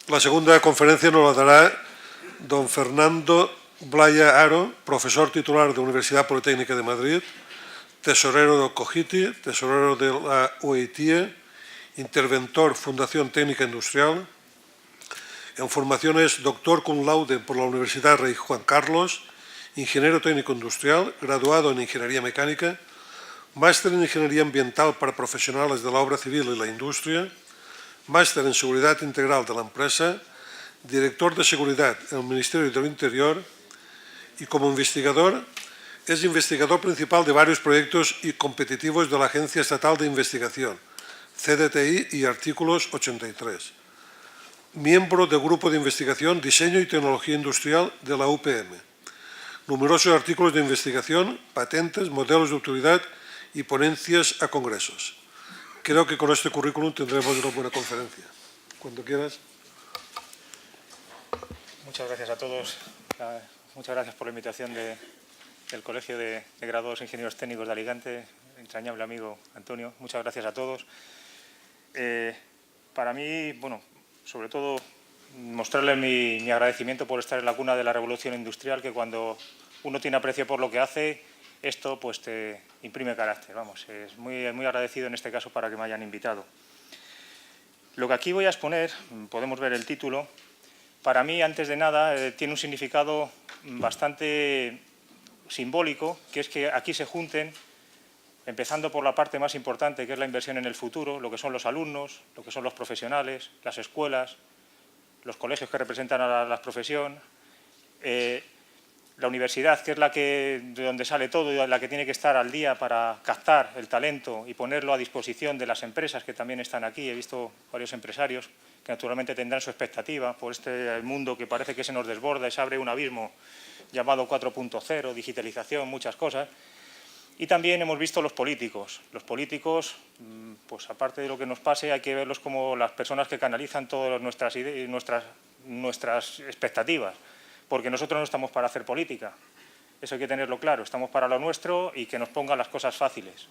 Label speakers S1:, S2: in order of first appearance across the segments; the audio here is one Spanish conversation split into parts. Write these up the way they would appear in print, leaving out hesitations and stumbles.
S1: La segunda conferencia nos la dará don Fernando Blaya Aro, profesor titular de la Universidad Politécnica de Madrid, tesorero de Cogiti, tesorero de la UITIE, interventor Fundación Técnica Industrial. En formación es doctor cum laude por la Universidad Rey Juan Carlos, ingeniero técnico industrial, graduado en Ingeniería Mecánica, máster en Ingeniería Ambiental para profesionales de la obra civil y la industria, máster en Seguridad Integral de la empresa, director de Seguridad en el Ministerio del Interior y como investigador es investigador principal de varios proyectos y competitivos de la Agencia Estatal de Investigación, CDTI y artículos 83. Miembro del Grupo de Investigación Diseño y Tecnología Industrial de la UPM. Numerosos artículos de investigación, patentes, modelos de utilidad y ponencias a congresos. Creo que con este currículum tendremos una buena conferencia. Cuando quieras.
S2: Muchas gracias a todos. Muchas gracias por la invitación del Colegio de Graduados Ingenieros Técnicos de Alicante, entrañable amigo Antonio. Muchas gracias a todos. Para mí, bueno, sobre todo mostrarles mi agradecimiento por estar en la cuna de la revolución industrial, que cuando uno tiene aprecio por lo que hace, esto pues te imprime carácter. Vamos, es muy agradecido en este caso para que me hayan invitado. Lo que aquí voy a exponer, podemos ver el título, para mí, antes de nada, tiene un significado bastante simbólico, que es que aquí se junten, empezando por la parte más importante, que es la inversión en el futuro, lo que son los alumnos, lo que son los profesionales, las escuelas, los colegios que representan a la profesión, la universidad, que es de donde sale todo y la que tiene que estar al día para captar el talento y ponerlo a disposición de las empresas que también están aquí. He visto varios empresarios que naturalmente tendrán su expectativa por este mundo que parece que se nos desborda y se abre un abismo llamado 4.0, digitalización, muchas cosas. Y también hemos visto los políticos. Los políticos, pues aparte de lo que nos pase, hay que verlos como las personas que canalizan todas nuestras expectativas, porque nosotros no estamos para hacer política. Eso hay que tenerlo claro. Estamos para lo nuestro y que nos pongan las cosas fáciles.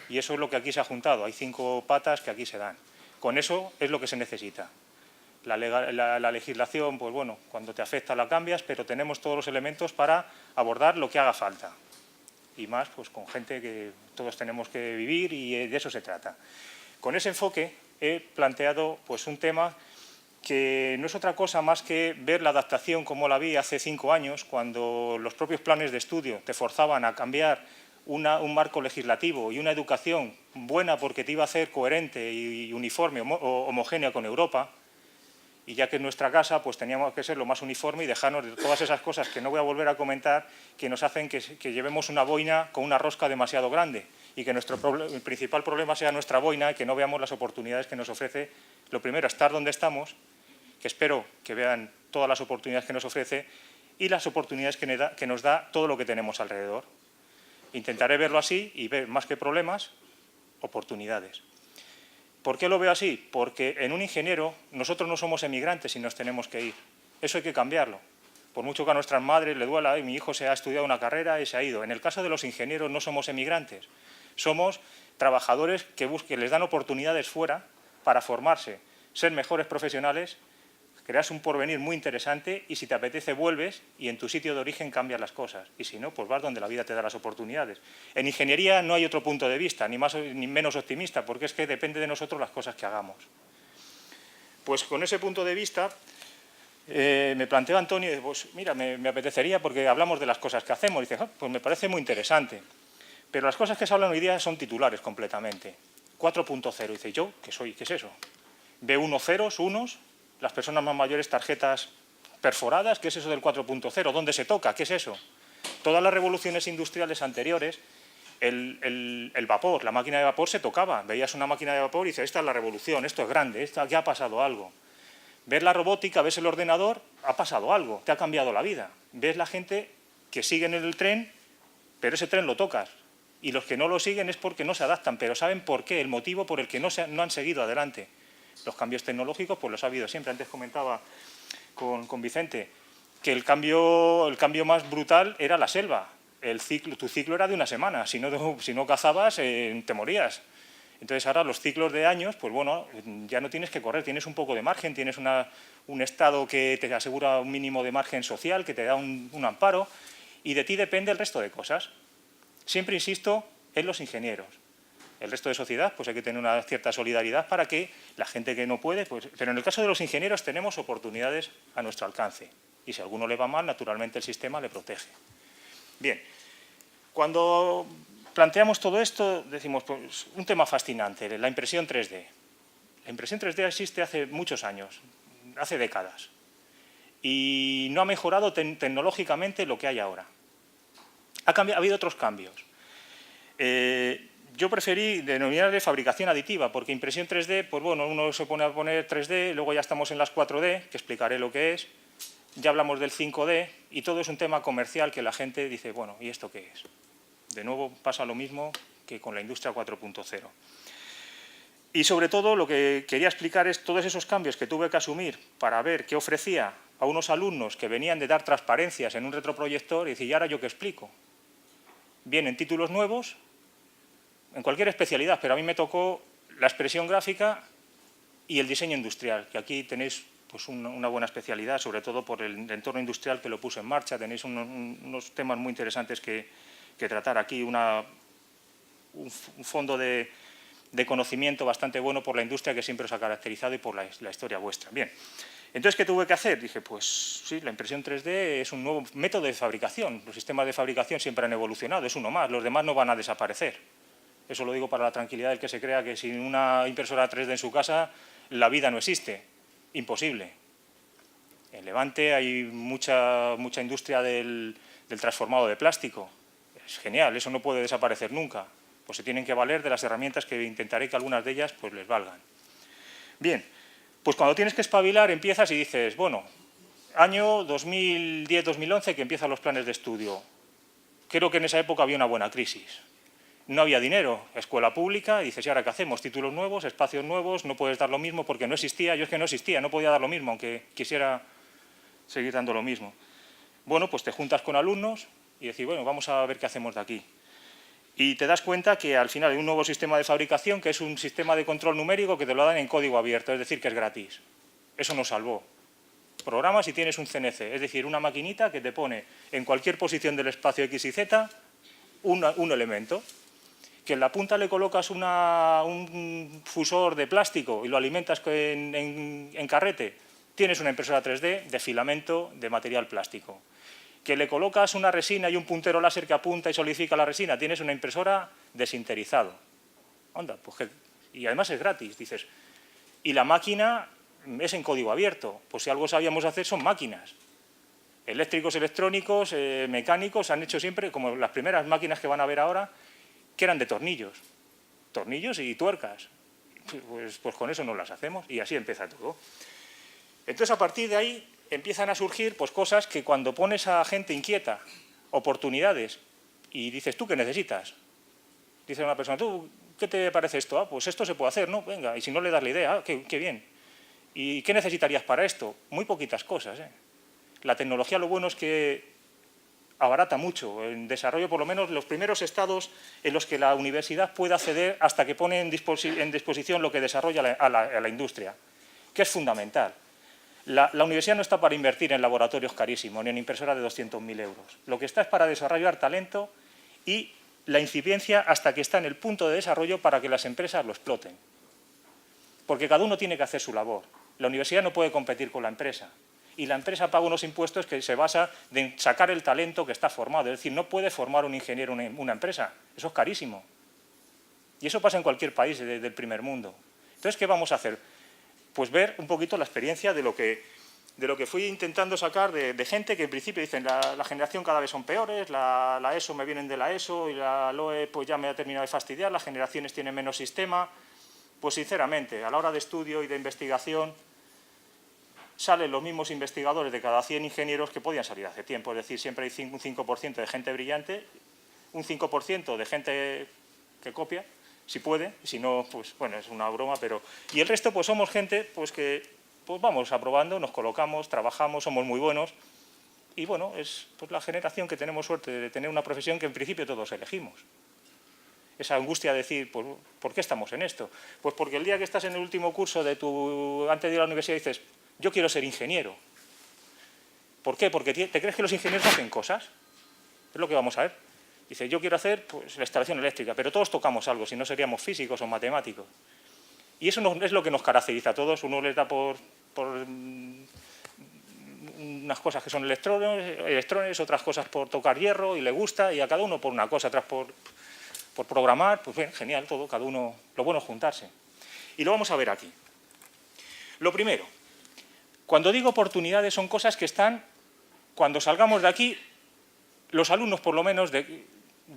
S2: Y eso es lo que aquí se ha juntado. Hay 5 patas que aquí se dan. Con eso es lo que se necesita. La legislación, pues bueno, cuando te afecta la cambias, pero tenemos todos los elementos para abordar lo que haga falta. Y más pues con gente que todos tenemos que vivir y de eso se trata. Con ese enfoque he planteado pues un tema que no es otra cosa más que ver la adaptación como la vi hace 5 años, cuando los propios planes de estudio te forzaban a cambiar un marco legislativo y una educación buena porque te iba a hacer coherente y uniforme o homogénea con Europa, y ya que en nuestra casa pues teníamos que ser lo más uniforme y dejarnos de todas esas cosas que no voy a volver a comentar, que nos hacen que llevemos una boina con una rosca demasiado grande y que el principal problema sea nuestra boina y que no veamos las oportunidades que nos ofrece, lo primero, estar donde estamos, que espero que vean todas las oportunidades que nos ofrece y las oportunidades que nos da todo lo que tenemos alrededor. Intentaré verlo así y ver más que problemas, oportunidades. ¿Por qué lo veo así? Porque en un ingeniero nosotros no somos emigrantes y nos tenemos que ir. Eso hay que cambiarlo. Por mucho que a nuestras madres le duela, mi hijo se ha estudiado una carrera y se ha ido. En el caso de los ingenieros no somos emigrantes. Somos trabajadores que les dan oportunidades fuera para formarse, ser mejores profesionales, creas un porvenir muy interesante y si te apetece vuelves y en tu sitio de origen cambias las cosas. Y si no, pues vas donde la vida te da las oportunidades. En ingeniería no hay otro punto de vista, ni más ni menos optimista, porque es que depende de nosotros las cosas que hagamos. Pues con ese punto de vista me planteó Antonio, pues mira, me apetecería porque hablamos de las cosas que hacemos. Y dice, pues me parece muy interesante. Pero las cosas que se hablan hoy día son titulares completamente. 4.0. Dice, ¿yo qué soy? ¿Qué es eso? B1 ceros, unos. Las personas más mayores, tarjetas perforadas, ¿qué es eso del 4.0? ¿Dónde se toca? ¿Qué es eso? Todas las revoluciones industriales anteriores, el vapor, la máquina de vapor se tocaba. Veías una máquina de vapor y dices, esta es la revolución, esto es grande, aquí ha pasado algo. Ves la robótica, ves el ordenador, ha pasado algo, te ha cambiado la vida. Ves la gente que sigue en el tren, pero ese tren lo tocas. Y los que no lo siguen es porque no se adaptan, pero saben por qué, el motivo por el que no han seguido adelante. Los cambios tecnológicos, pues los ha habido siempre. Antes comentaba con Vicente que el cambio más brutal era la selva. Tu ciclo era de una semana. Si no cazabas, te morías. Entonces ahora los ciclos de años, pues bueno, ya no tienes que correr, tienes un poco de margen, tienes un Estado que te asegura un mínimo de margen social, que te da un amparo, y de ti depende el resto de cosas. Siempre insisto en los ingenieros. El resto de sociedad, pues hay que tener una cierta solidaridad para que la gente que no puede, pues... Pero en el caso de los ingenieros tenemos oportunidades a nuestro alcance. Y si a alguno le va mal, naturalmente el sistema le protege. Bien, cuando planteamos todo esto, decimos, pues, un tema fascinante, la impresión 3D. La impresión 3D existe hace muchos años, hace décadas, y no ha mejorado tecnológicamente lo que hay ahora. Ha habido otros cambios. Yo preferí denominarle fabricación aditiva, porque impresión 3D, pues bueno, uno se pone a poner 3D, luego ya estamos en las 4D, que explicaré lo que es, ya hablamos del 5D, y todo es un tema comercial que la gente dice, bueno, ¿y esto qué es? De nuevo pasa lo mismo que con la industria 4.0. Y sobre todo lo que quería explicar es todos esos cambios que tuve que asumir para ver qué ofrecía a unos alumnos que venían de dar transparencias en un retroproyector y decir, ¿y ahora yo qué explico? Vienen títulos nuevos, en cualquier especialidad, pero a mí me tocó la expresión gráfica y el diseño industrial, que aquí tenéis pues, una buena especialidad, sobre todo por el entorno industrial que lo puse en marcha, tenéis unos temas muy interesantes que tratar aquí, un fondo de conocimiento bastante bueno por la industria que siempre os ha caracterizado y por la historia vuestra. Bien, entonces, ¿qué tuve que hacer? Dije, pues sí, la impresión 3D es un nuevo método de fabricación. Los sistemas de fabricación siempre han evolucionado, es uno más, los demás no van a desaparecer. Eso lo digo para la tranquilidad del que se crea que sin una impresora 3D en su casa la vida no existe. Imposible. En Levante hay mucha industria del transformado de plástico. Es genial, eso no puede desaparecer nunca. Pues se tienen que valer de las herramientas que intentaré que algunas de ellas pues, les valgan. Bien, pues cuando tienes que espabilar empiezas y dices, bueno, año 2010-2011 que empiezan los planes de estudio. Creo que en esa época había una buena crisis. No había dinero, escuela pública, y dices, ¿y ahora qué hacemos? Títulos nuevos, espacios nuevos, no puedes dar lo mismo porque no existía. Yo es que no existía, no podía dar lo mismo, aunque quisiera seguir dando lo mismo. Bueno, pues te juntas con alumnos y decís, bueno, vamos a ver qué hacemos de aquí. Y te das cuenta que al final hay un nuevo sistema de fabricación que es un sistema de control numérico que te lo dan en código abierto, es decir, que es gratis. Eso nos salvó. Programas y tienes un CNC, es decir, una maquinita que te pone en cualquier posición del espacio X y Z un elemento. Que en la punta le colocas un fusor de plástico y lo alimentas en carrete, tienes una impresora 3D de filamento de material plástico. Que le colocas una resina y un puntero láser que apunta y solidifica la resina, tienes una impresora de sinterizado. Onda, pues y además es gratis, dices. Y la máquina es en código abierto, pues si algo sabíamos hacer son máquinas. Eléctricos, electrónicos, mecánicos han hecho siempre, como las primeras máquinas que van a ver ahora, que eran de tornillos y tuercas. Pues con eso nos las hacemos y así empieza todo. Entonces, a partir de ahí empiezan a surgir pues, cosas que cuando pones a gente inquieta, oportunidades, y dices, ¿tú qué necesitas? Dice una persona, ¿tú qué te parece esto? Ah, pues esto se puede hacer, ¿no? Venga, y si no le das la idea, ah, qué bien. ¿Y qué necesitarías para esto? Muy poquitas cosas, ¿eh? La tecnología lo bueno es que abarata mucho. En desarrollo, por lo menos, los primeros estados en los que la universidad puede acceder hasta que pone en disposición lo que desarrolla a la industria, que es fundamental. La universidad no está para invertir en laboratorios carísimos, ni en impresoras de 200.000 euros. Lo que está es para desarrollar talento y la incipiencia hasta que está en el punto de desarrollo para que las empresas lo exploten. Porque cada uno tiene que hacer su labor. La universidad no puede competir con la empresa. Y la empresa paga unos impuestos que se basa en sacar el talento que está formado. Es decir, no puede formar un ingeniero una empresa. Eso es carísimo. Y eso pasa en cualquier país del primer mundo. Entonces, ¿qué vamos a hacer? Pues ver un poquito la experiencia de lo que fui intentando sacar de gente que en principio dicen la generación cada vez son peores, la ESO me vienen de la ESO y la LOE pues ya me ha terminado de fastidiar, las generaciones tienen menos sistema. Pues sinceramente, a la hora de estudio y de investigación, salen los mismos investigadores de cada 100 ingenieros que podían salir hace tiempo. Es decir, siempre hay un 5% de gente brillante, un 5% de gente que copia, si puede, si no, pues bueno, es una broma, pero... Y el resto, pues somos gente pues que pues vamos aprobando, nos colocamos, trabajamos, somos muy buenos, y bueno, es pues, la generación que tenemos suerte de tener una profesión que en principio todos elegimos. esa angustia de decir, pues, ¿por qué estamos en esto? Pues porque el día que estás en el último curso antes de ir a la universidad dices, yo quiero ser ingeniero. ¿Por qué? Porque te crees que los ingenieros hacen cosas. Es lo que vamos a ver. Dice, yo quiero hacer pues, la instalación eléctrica, pero todos tocamos algo, si no seríamos físicos o matemáticos. Y eso es lo que nos caracteriza a todos. Uno les da por unas cosas que son electrones, otras cosas por tocar hierro y le gusta, y a cada uno por una cosa, otras por programar. Pues bien, genial todo, cada uno, lo bueno es juntarse. Y lo vamos a ver aquí. Lo primero, cuando digo oportunidades son cosas que están, cuando salgamos de aquí, los alumnos por lo menos de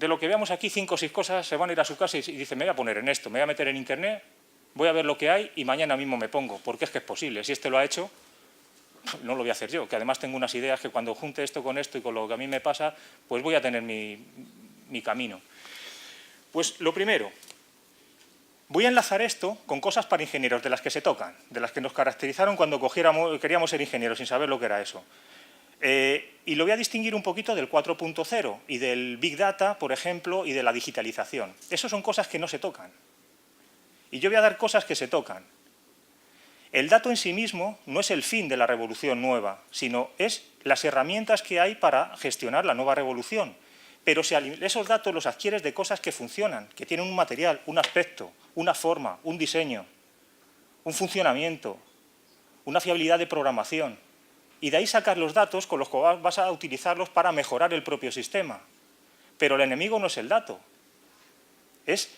S2: lo que veamos aquí, 5 o 6 cosas, se van a ir a su casa y dicen, me voy a poner en esto, me voy a meter en internet, voy a ver lo que hay y mañana mismo me pongo, porque es que es posible. Si este lo ha hecho, no lo voy a hacer yo, que además tengo unas ideas que cuando junte esto con esto y con lo que a mí me pasa, pues voy a tener mi camino. Pues lo primero, voy a enlazar esto con cosas para ingenieros, de las que se tocan, de las que nos caracterizaron cuando queríamos ser ingenieros sin saber lo que era eso. Y lo voy a distinguir un poquito del 4.0 y del Big Data, por ejemplo, y de la digitalización. Esas son cosas que no se tocan. Y yo voy a dar cosas que se tocan. El dato en sí mismo no es el fin de la revolución nueva, sino es las herramientas que hay para gestionar la nueva revolución. Pero esos datos los adquieres de cosas que funcionan, que tienen un material, un aspecto, una forma, un diseño, un funcionamiento, una fiabilidad de programación. Y de ahí sacar los datos con los que vas a utilizarlos para mejorar el propio sistema. Pero el enemigo no es el dato, es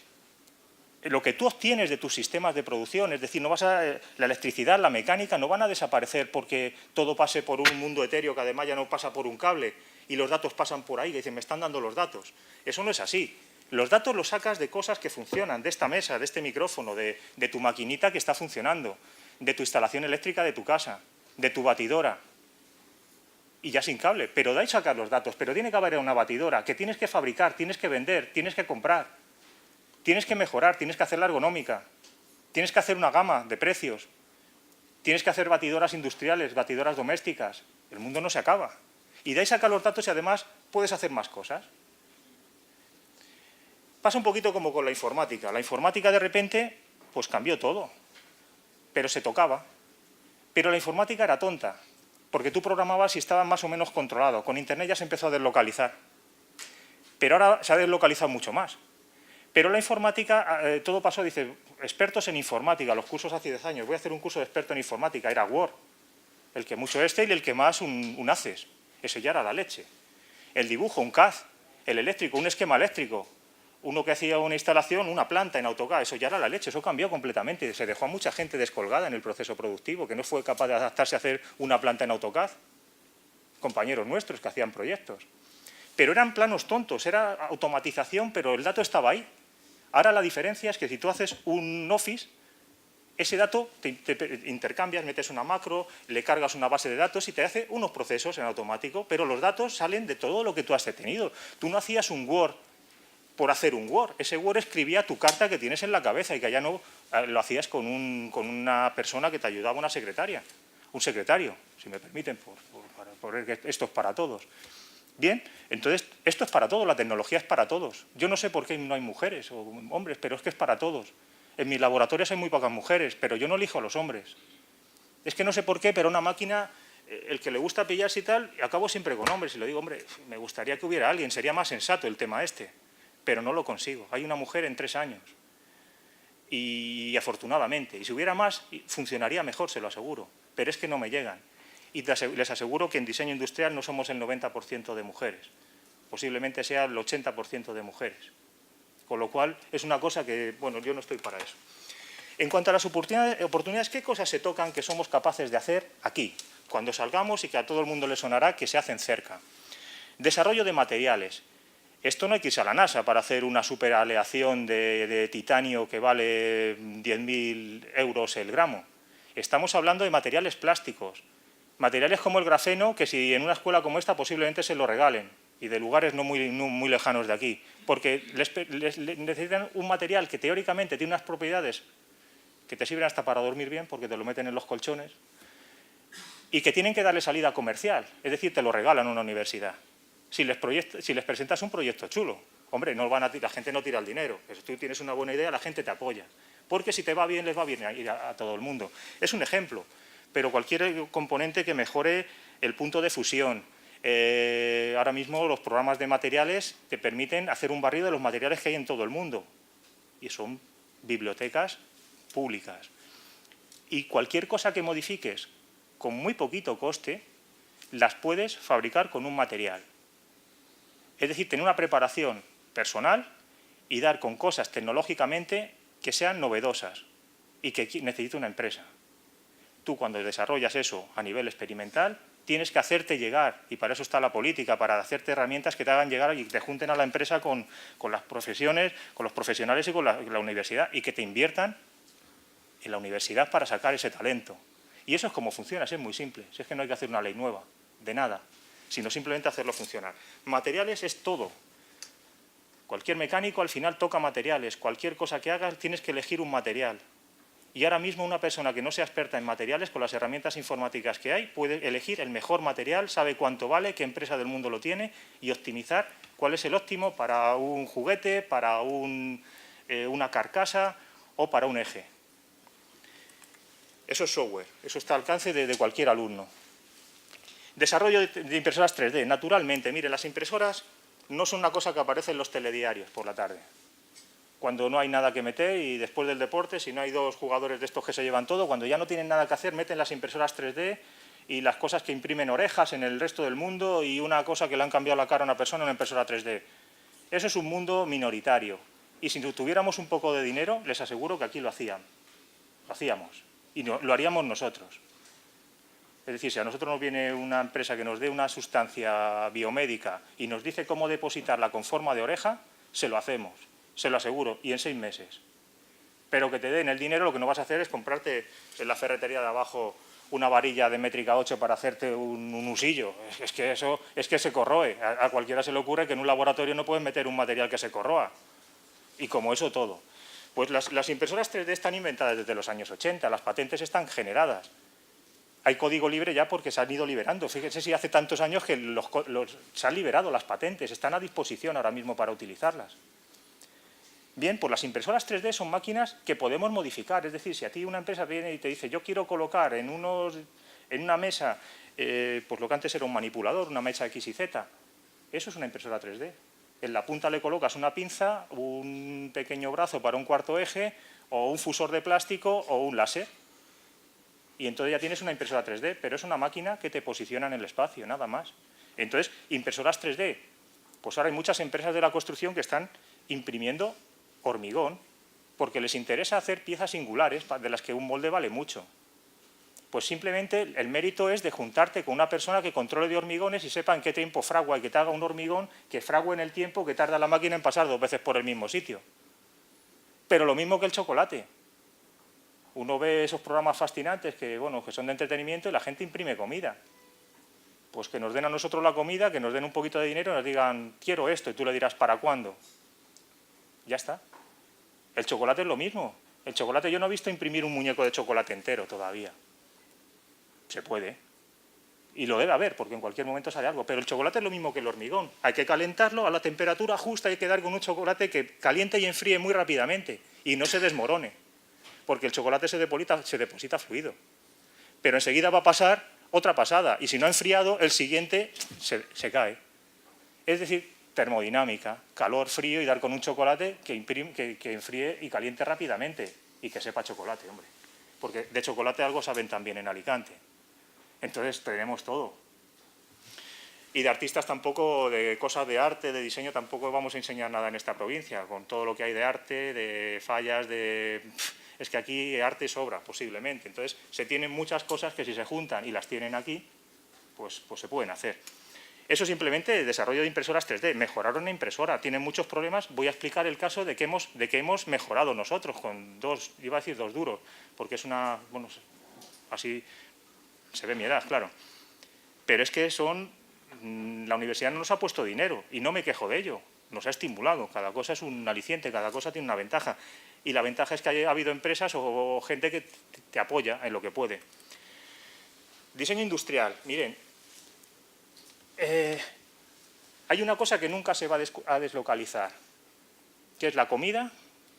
S2: lo que tú obtienes de tus sistemas de producción. Es decir, la electricidad, la mecánica no van a desaparecer porque todo pase por un mundo etéreo que además ya no pasa por un cable y los datos pasan por ahí, que dicen, me están dando los datos. Eso no es así. Los datos los sacas de cosas que funcionan, de esta mesa, de este micrófono, de tu maquinita que está funcionando, de tu instalación eléctrica de tu casa, de tu batidora. Y ya sin cable, pero de ahí sacar los datos. Pero tiene que haber una batidora que tienes que fabricar, tienes que vender, tienes que comprar, tienes que mejorar, tienes que hacer la ergonómica, tienes que hacer una gama de precios, tienes que hacer batidoras industriales, batidoras domésticas. El mundo no se acaba. Y de ahí sacar los datos y además puedes hacer más cosas. Pasa un poquito como con la informática. La informática de repente pues cambió todo, pero se tocaba. Pero la informática era tonta, porque tú programabas y estaba más o menos controlado. Con Internet ya se empezó a deslocalizar. Pero ahora se ha deslocalizado mucho más. Pero la informática, todo pasó, dice, expertos en informática, los cursos hace 10 años, voy a hacer un curso de experto en informática, era Word, el que mucho y el que más un ACES, eso ya era la leche. El dibujo, un CAD, el eléctrico, un esquema eléctrico, uno que hacía una instalación, una planta en AutoCAD, eso ya era la leche, eso cambió completamente, se dejó a mucha gente descolgada en el proceso productivo, que no fue capaz de adaptarse a hacer una planta en AutoCAD, compañeros nuestros que hacían proyectos. Pero eran planos tontos, era automatización, pero el dato estaba ahí. Ahora la diferencia es que si tú haces un Office, ese dato te intercambias, metes una macro, le cargas una base de datos y te hace unos procesos en automático, pero los datos salen de todo lo que tú has tenido. Tú no hacías un Word por hacer un Word, ese Word escribía tu carta que tienes en la cabeza y que ya no lo hacías con una persona que te ayudaba, una secretaria, un secretario, si me permiten, por ver que esto es para todos. Bien, entonces esto es para todos, la tecnología es para todos. Yo no sé por qué no hay mujeres o hombres, pero es que es para todos. En mis laboratorios hay muy pocas mujeres, pero yo no elijo a los hombres. Es que no sé por qué, pero una máquina, el que le gusta pillarse y tal, acabo siempre con hombres. Y le digo, hombre, me gustaría que hubiera alguien, sería más sensato el tema este. Pero no lo consigo. Hay una mujer en 3 años. Y afortunadamente. Y si hubiera más, funcionaría mejor, se lo aseguro. Pero es que no me llegan. Y les aseguro que en diseño industrial no somos el 90% de mujeres. Posiblemente sea el 80% de mujeres. Con lo cual, es una cosa que, bueno, yo no estoy para eso. En cuanto a las oportunidades, ¿qué cosas se tocan que somos capaces de hacer aquí? Cuando salgamos y que a todo el mundo le sonará que se hacen cerca. Desarrollo de materiales. Esto no hay que irse a la NASA para hacer una superaleación de titanio que vale 10.000 euros el gramo. Estamos hablando de materiales plásticos. Materiales como el grafeno, que si en una escuela como esta posiblemente se lo regalen, y de lugares no muy lejanos de aquí, porque necesitan un material que teóricamente tiene unas propiedades que te sirven hasta para dormir bien, porque te lo meten en los colchones, y que tienen que darle salida comercial, es decir, te lo regalan a una universidad, si les presentas un proyecto chulo. Hombre, la gente no tira el dinero, pero si tú tienes una buena idea, la gente te apoya. Porque si te va bien, les va bien ir a todo el mundo. Es un ejemplo, pero cualquier componente que mejore el punto de fusión. Ahora mismo los programas de materiales te permiten hacer un barrido de los materiales que hay en todo el mundo. Y son bibliotecas públicas. Y cualquier cosa que modifiques con muy poquito coste, las puedes fabricar con un material. Es decir, tener una preparación personal y dar con cosas tecnológicamente que sean novedosas y que necesite una empresa. Tú, cuando desarrollas eso a nivel experimental, tienes que hacerte llegar, y para eso está la política, para hacerte herramientas que te hagan llegar y te junten a la empresa con las profesiones, con los profesionales y con la universidad, y que te inviertan en la universidad para sacar ese talento. Y eso es como funciona, es muy simple. Si es que no hay que hacer una ley nueva, de nada, sino simplemente hacerlo funcionar. Materiales es todo. Cualquier mecánico al final toca materiales. Cualquier cosa que hagas tienes que elegir un material. Y ahora mismo una persona que no sea experta en materiales, con las herramientas informáticas que hay, puede elegir el mejor material, sabe cuánto vale, qué empresa del mundo lo tiene y optimizar cuál es el óptimo para un juguete, para una carcasa o para un eje. Eso es software, eso está al alcance de cualquier alumno. Desarrollo de impresoras 3D, naturalmente. Mire, las impresoras no son una cosa que aparece en los telediarios por la tarde, cuando no hay nada que meter y después del deporte, si no hay dos jugadores de estos que se llevan todo, cuando ya no tienen nada que hacer, meten las impresoras 3D y las cosas que imprimen orejas en el resto del mundo y una cosa que le han cambiado la cara a una persona en una impresora 3D. Eso es un mundo minoritario. Y si tuviéramos un poco de dinero, les aseguro que aquí lo hacíamos. Y lo haríamos nosotros. Es decir, si a nosotros nos viene una empresa que nos dé una sustancia biomédica y nos dice cómo depositarla con forma de oreja, se lo hacemos, se lo aseguro, y en 6 meses. Pero que te den el dinero, lo que no vas a hacer es comprarte en la ferretería de abajo una varilla de métrica 8 para hacerte un usillo. Es que eso se corroe. A cualquiera se le ocurre que en un laboratorio no puedes meter un material que se corroa. Y como eso todo. Pues las impresoras 3D están inventadas desde los años 80, las patentes están generadas. Hay código libre ya porque se han ido liberando. Fíjense si hace tantos años que se han liberado las patentes, están a disposición ahora mismo para utilizarlas. Bien, pues las impresoras 3D son máquinas que podemos modificar. Es decir, si a ti una empresa viene y te dice yo quiero colocar en una mesa, pues lo que antes era un manipulador, una mesa X y Z, eso es una impresora 3D. En la punta le colocas una pinza, un pequeño brazo para un cuarto eje, o un fusor de plástico o un láser. Y entonces ya tienes una impresora 3D, pero es una máquina que te posiciona en el espacio, nada más. Entonces, impresoras 3D. Pues ahora hay muchas empresas de la construcción que están imprimiendo hormigón porque les interesa hacer piezas singulares de las que un molde vale mucho. Pues simplemente el mérito es de juntarte con una persona que controle de hormigones y sepa en qué tiempo fragua y que te haga un hormigón que frague en el tiempo que tarda la máquina en pasar 2 veces por el mismo sitio. Pero lo mismo que el chocolate. Uno ve esos programas fascinantes que son de entretenimiento y la gente imprime comida. Pues que nos den a nosotros la comida, que nos den un poquito de dinero y nos digan, quiero esto, y tú le dirás, ¿para cuándo? Ya está. El chocolate es lo mismo. El chocolate, yo no he visto imprimir un muñeco de chocolate entero todavía. Se puede. Y lo debe haber, porque en cualquier momento sale algo. Pero el chocolate es lo mismo que el hormigón. Hay que calentarlo a la temperatura justa, hay que dar con un chocolate que caliente y enfríe muy rápidamente y no se desmorone. Porque el chocolate se deposita fluido. Pero enseguida va a pasar otra pasada, y si no ha enfriado, el siguiente se cae. Es decir, termodinámica, calor, frío, y dar con un chocolate que enfríe y caliente rápidamente, y que sepa chocolate, hombre. Porque de chocolate algo saben también en Alicante. Entonces tenemos todo. Y de artistas tampoco, de cosas de arte, de diseño, tampoco vamos a enseñar nada en esta provincia, con todo lo que hay de arte, de fallas, es que aquí arte sobra, posiblemente. Entonces, se tienen muchas cosas que si se juntan y las tienen aquí, pues se pueden hacer. Eso simplemente el desarrollo de impresoras 3D. Mejorar una impresora, tienen muchos problemas. Voy a explicar el caso de que hemos mejorado nosotros con dos duros, porque es una, así se ve mi edad, claro. Pero es que la universidad no nos ha puesto dinero y no me quejo de ello. Nos ha estimulado, cada cosa es un aliciente, cada cosa tiene una ventaja. Y la ventaja es que ha habido empresas o gente que te apoya en lo que puede. Diseño industrial. Miren, Hay una cosa que nunca se va a deslocalizar, que es la comida.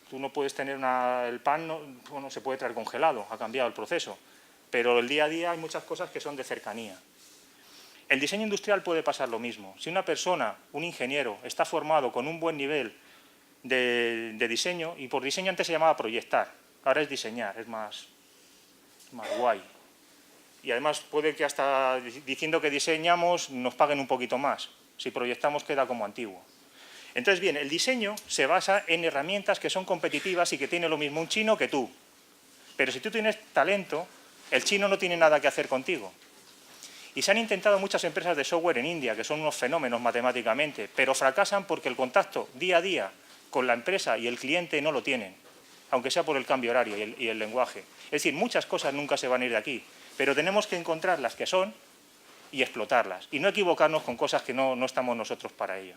S2: Tú no puedes tener el pan, no se puede traer congelado, ha cambiado el proceso, pero el día a día hay muchas cosas que son de cercanía. El diseño industrial puede pasar lo mismo. Si una persona, un ingeniero, está formado con un buen nivel de diseño, y por diseño antes se llamaba proyectar, ahora es diseñar, es más guay. Y además puede que hasta diciendo que diseñamos nos paguen un poquito más. Si proyectamos queda como antiguo. Entonces, bien, el diseño se basa en herramientas que son competitivas y que tiene lo mismo un chino que tú. Pero si tú tienes talento, el chino no tiene nada que hacer contigo. Y se han intentado muchas empresas de software en India, que son unos fenómenos matemáticamente, pero fracasan porque el contacto día a día con la empresa y el cliente no lo tienen, aunque sea por el cambio horario y el lenguaje. Es decir, muchas cosas nunca se van a ir de aquí, pero tenemos que encontrar las que son y explotarlas, y no equivocarnos con cosas que no estamos nosotros para ello.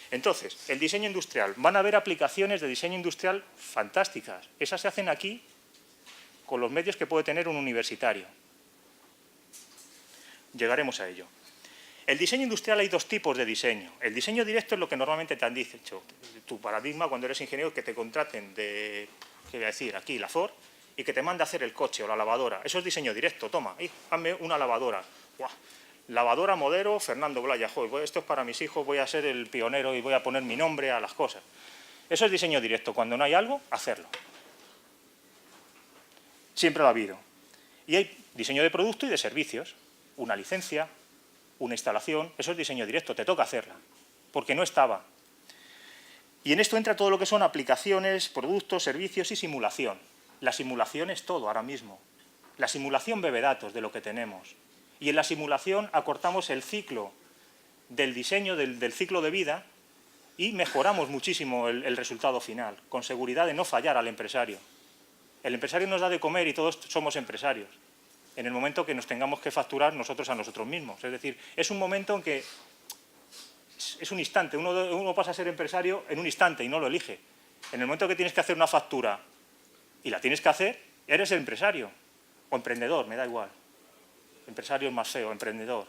S2: Entonces, el diseño industrial. Van a haber aplicaciones de diseño industrial fantásticas. Esas se hacen aquí con los medios que puede tener un universitario. Llegaremos a ello. El diseño industrial hay dos tipos de diseño. El diseño directo es lo que normalmente te han dicho. Tu paradigma cuando eres ingeniero, que te contraten de, ¿qué voy a decir? Aquí, la Ford, y que te manda a hacer el coche o la lavadora. Eso es diseño directo. Toma, hazme una lavadora. ¡Buah! Lavadora Modero Fernando Blaya. Joder, esto es para mis hijos, voy a ser el pionero y voy a poner mi nombre a las cosas. Eso es diseño directo. Cuando no hay algo, hacerlo. Siempre lo ha habido. Y hay diseño de producto y de servicios. Una licencia, una instalación, eso es diseño directo, te toca hacerla, porque no estaba. Y en esto entra todo lo que son aplicaciones, productos, servicios y simulación. La simulación es todo ahora mismo. La simulación bebe datos de lo que tenemos. Y en la simulación acortamos el ciclo del diseño, del ciclo de vida, y mejoramos muchísimo el resultado final, con seguridad de no fallar al empresario. El empresario nos da de comer y todos somos empresarios, en el momento que nos tengamos que facturar nosotros a nosotros mismos. Es decir, es un momento en que es un instante, uno pasa a ser empresario en un instante y no lo elige. En el momento que tienes que hacer una factura y la tienes que hacer, eres el empresario o emprendedor, me da igual. Empresario es más feo, emprendedor.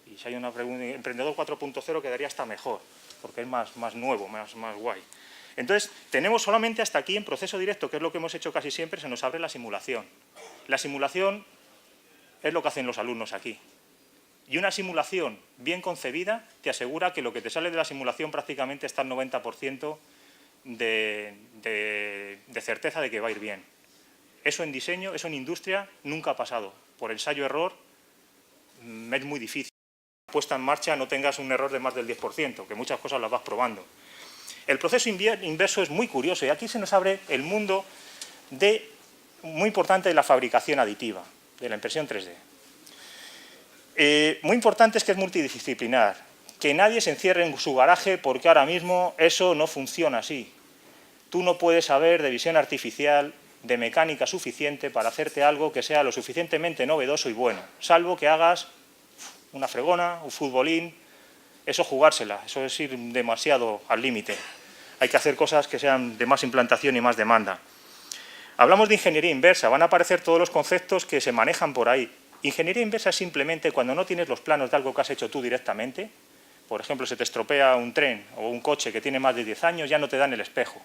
S2: Y si hay una pregunta, emprendedor 4.0 quedaría hasta mejor, porque es más nuevo, más guay. Entonces, tenemos solamente hasta aquí en proceso directo, que es lo que hemos hecho casi siempre, se nos abre la simulación. La simulación es lo que hacen los alumnos aquí. Y una simulación bien concebida te asegura que lo que te sale de la simulación prácticamente está al 90% de certeza de que va a ir bien. Eso en diseño, eso en industria nunca ha pasado. Por ensayo-error es muy difícil. Puesta en marcha no tengas un error de más del 10%, que muchas cosas las vas probando. El proceso inverso es muy curioso y aquí se nos abre el mundo muy importante de la fabricación aditiva, de la impresión 3D. Muy importante es que es multidisciplinar, que nadie se encierre en su garaje porque ahora mismo eso no funciona así. Tú no puedes saber de visión artificial, de mecánica suficiente para hacerte algo que sea lo suficientemente novedoso y bueno, salvo que hagas una fregona, un futbolín, eso jugársela, eso es ir demasiado al límite. Hay que hacer cosas que sean de más implantación y más demanda. Hablamos de ingeniería inversa, van a aparecer todos los conceptos que se manejan por ahí. Ingeniería inversa es simplemente cuando no tienes los planos de algo que has hecho tú directamente. Por ejemplo, se te estropea un tren o un coche que tiene más de 10 años, ya no te dan el espejo.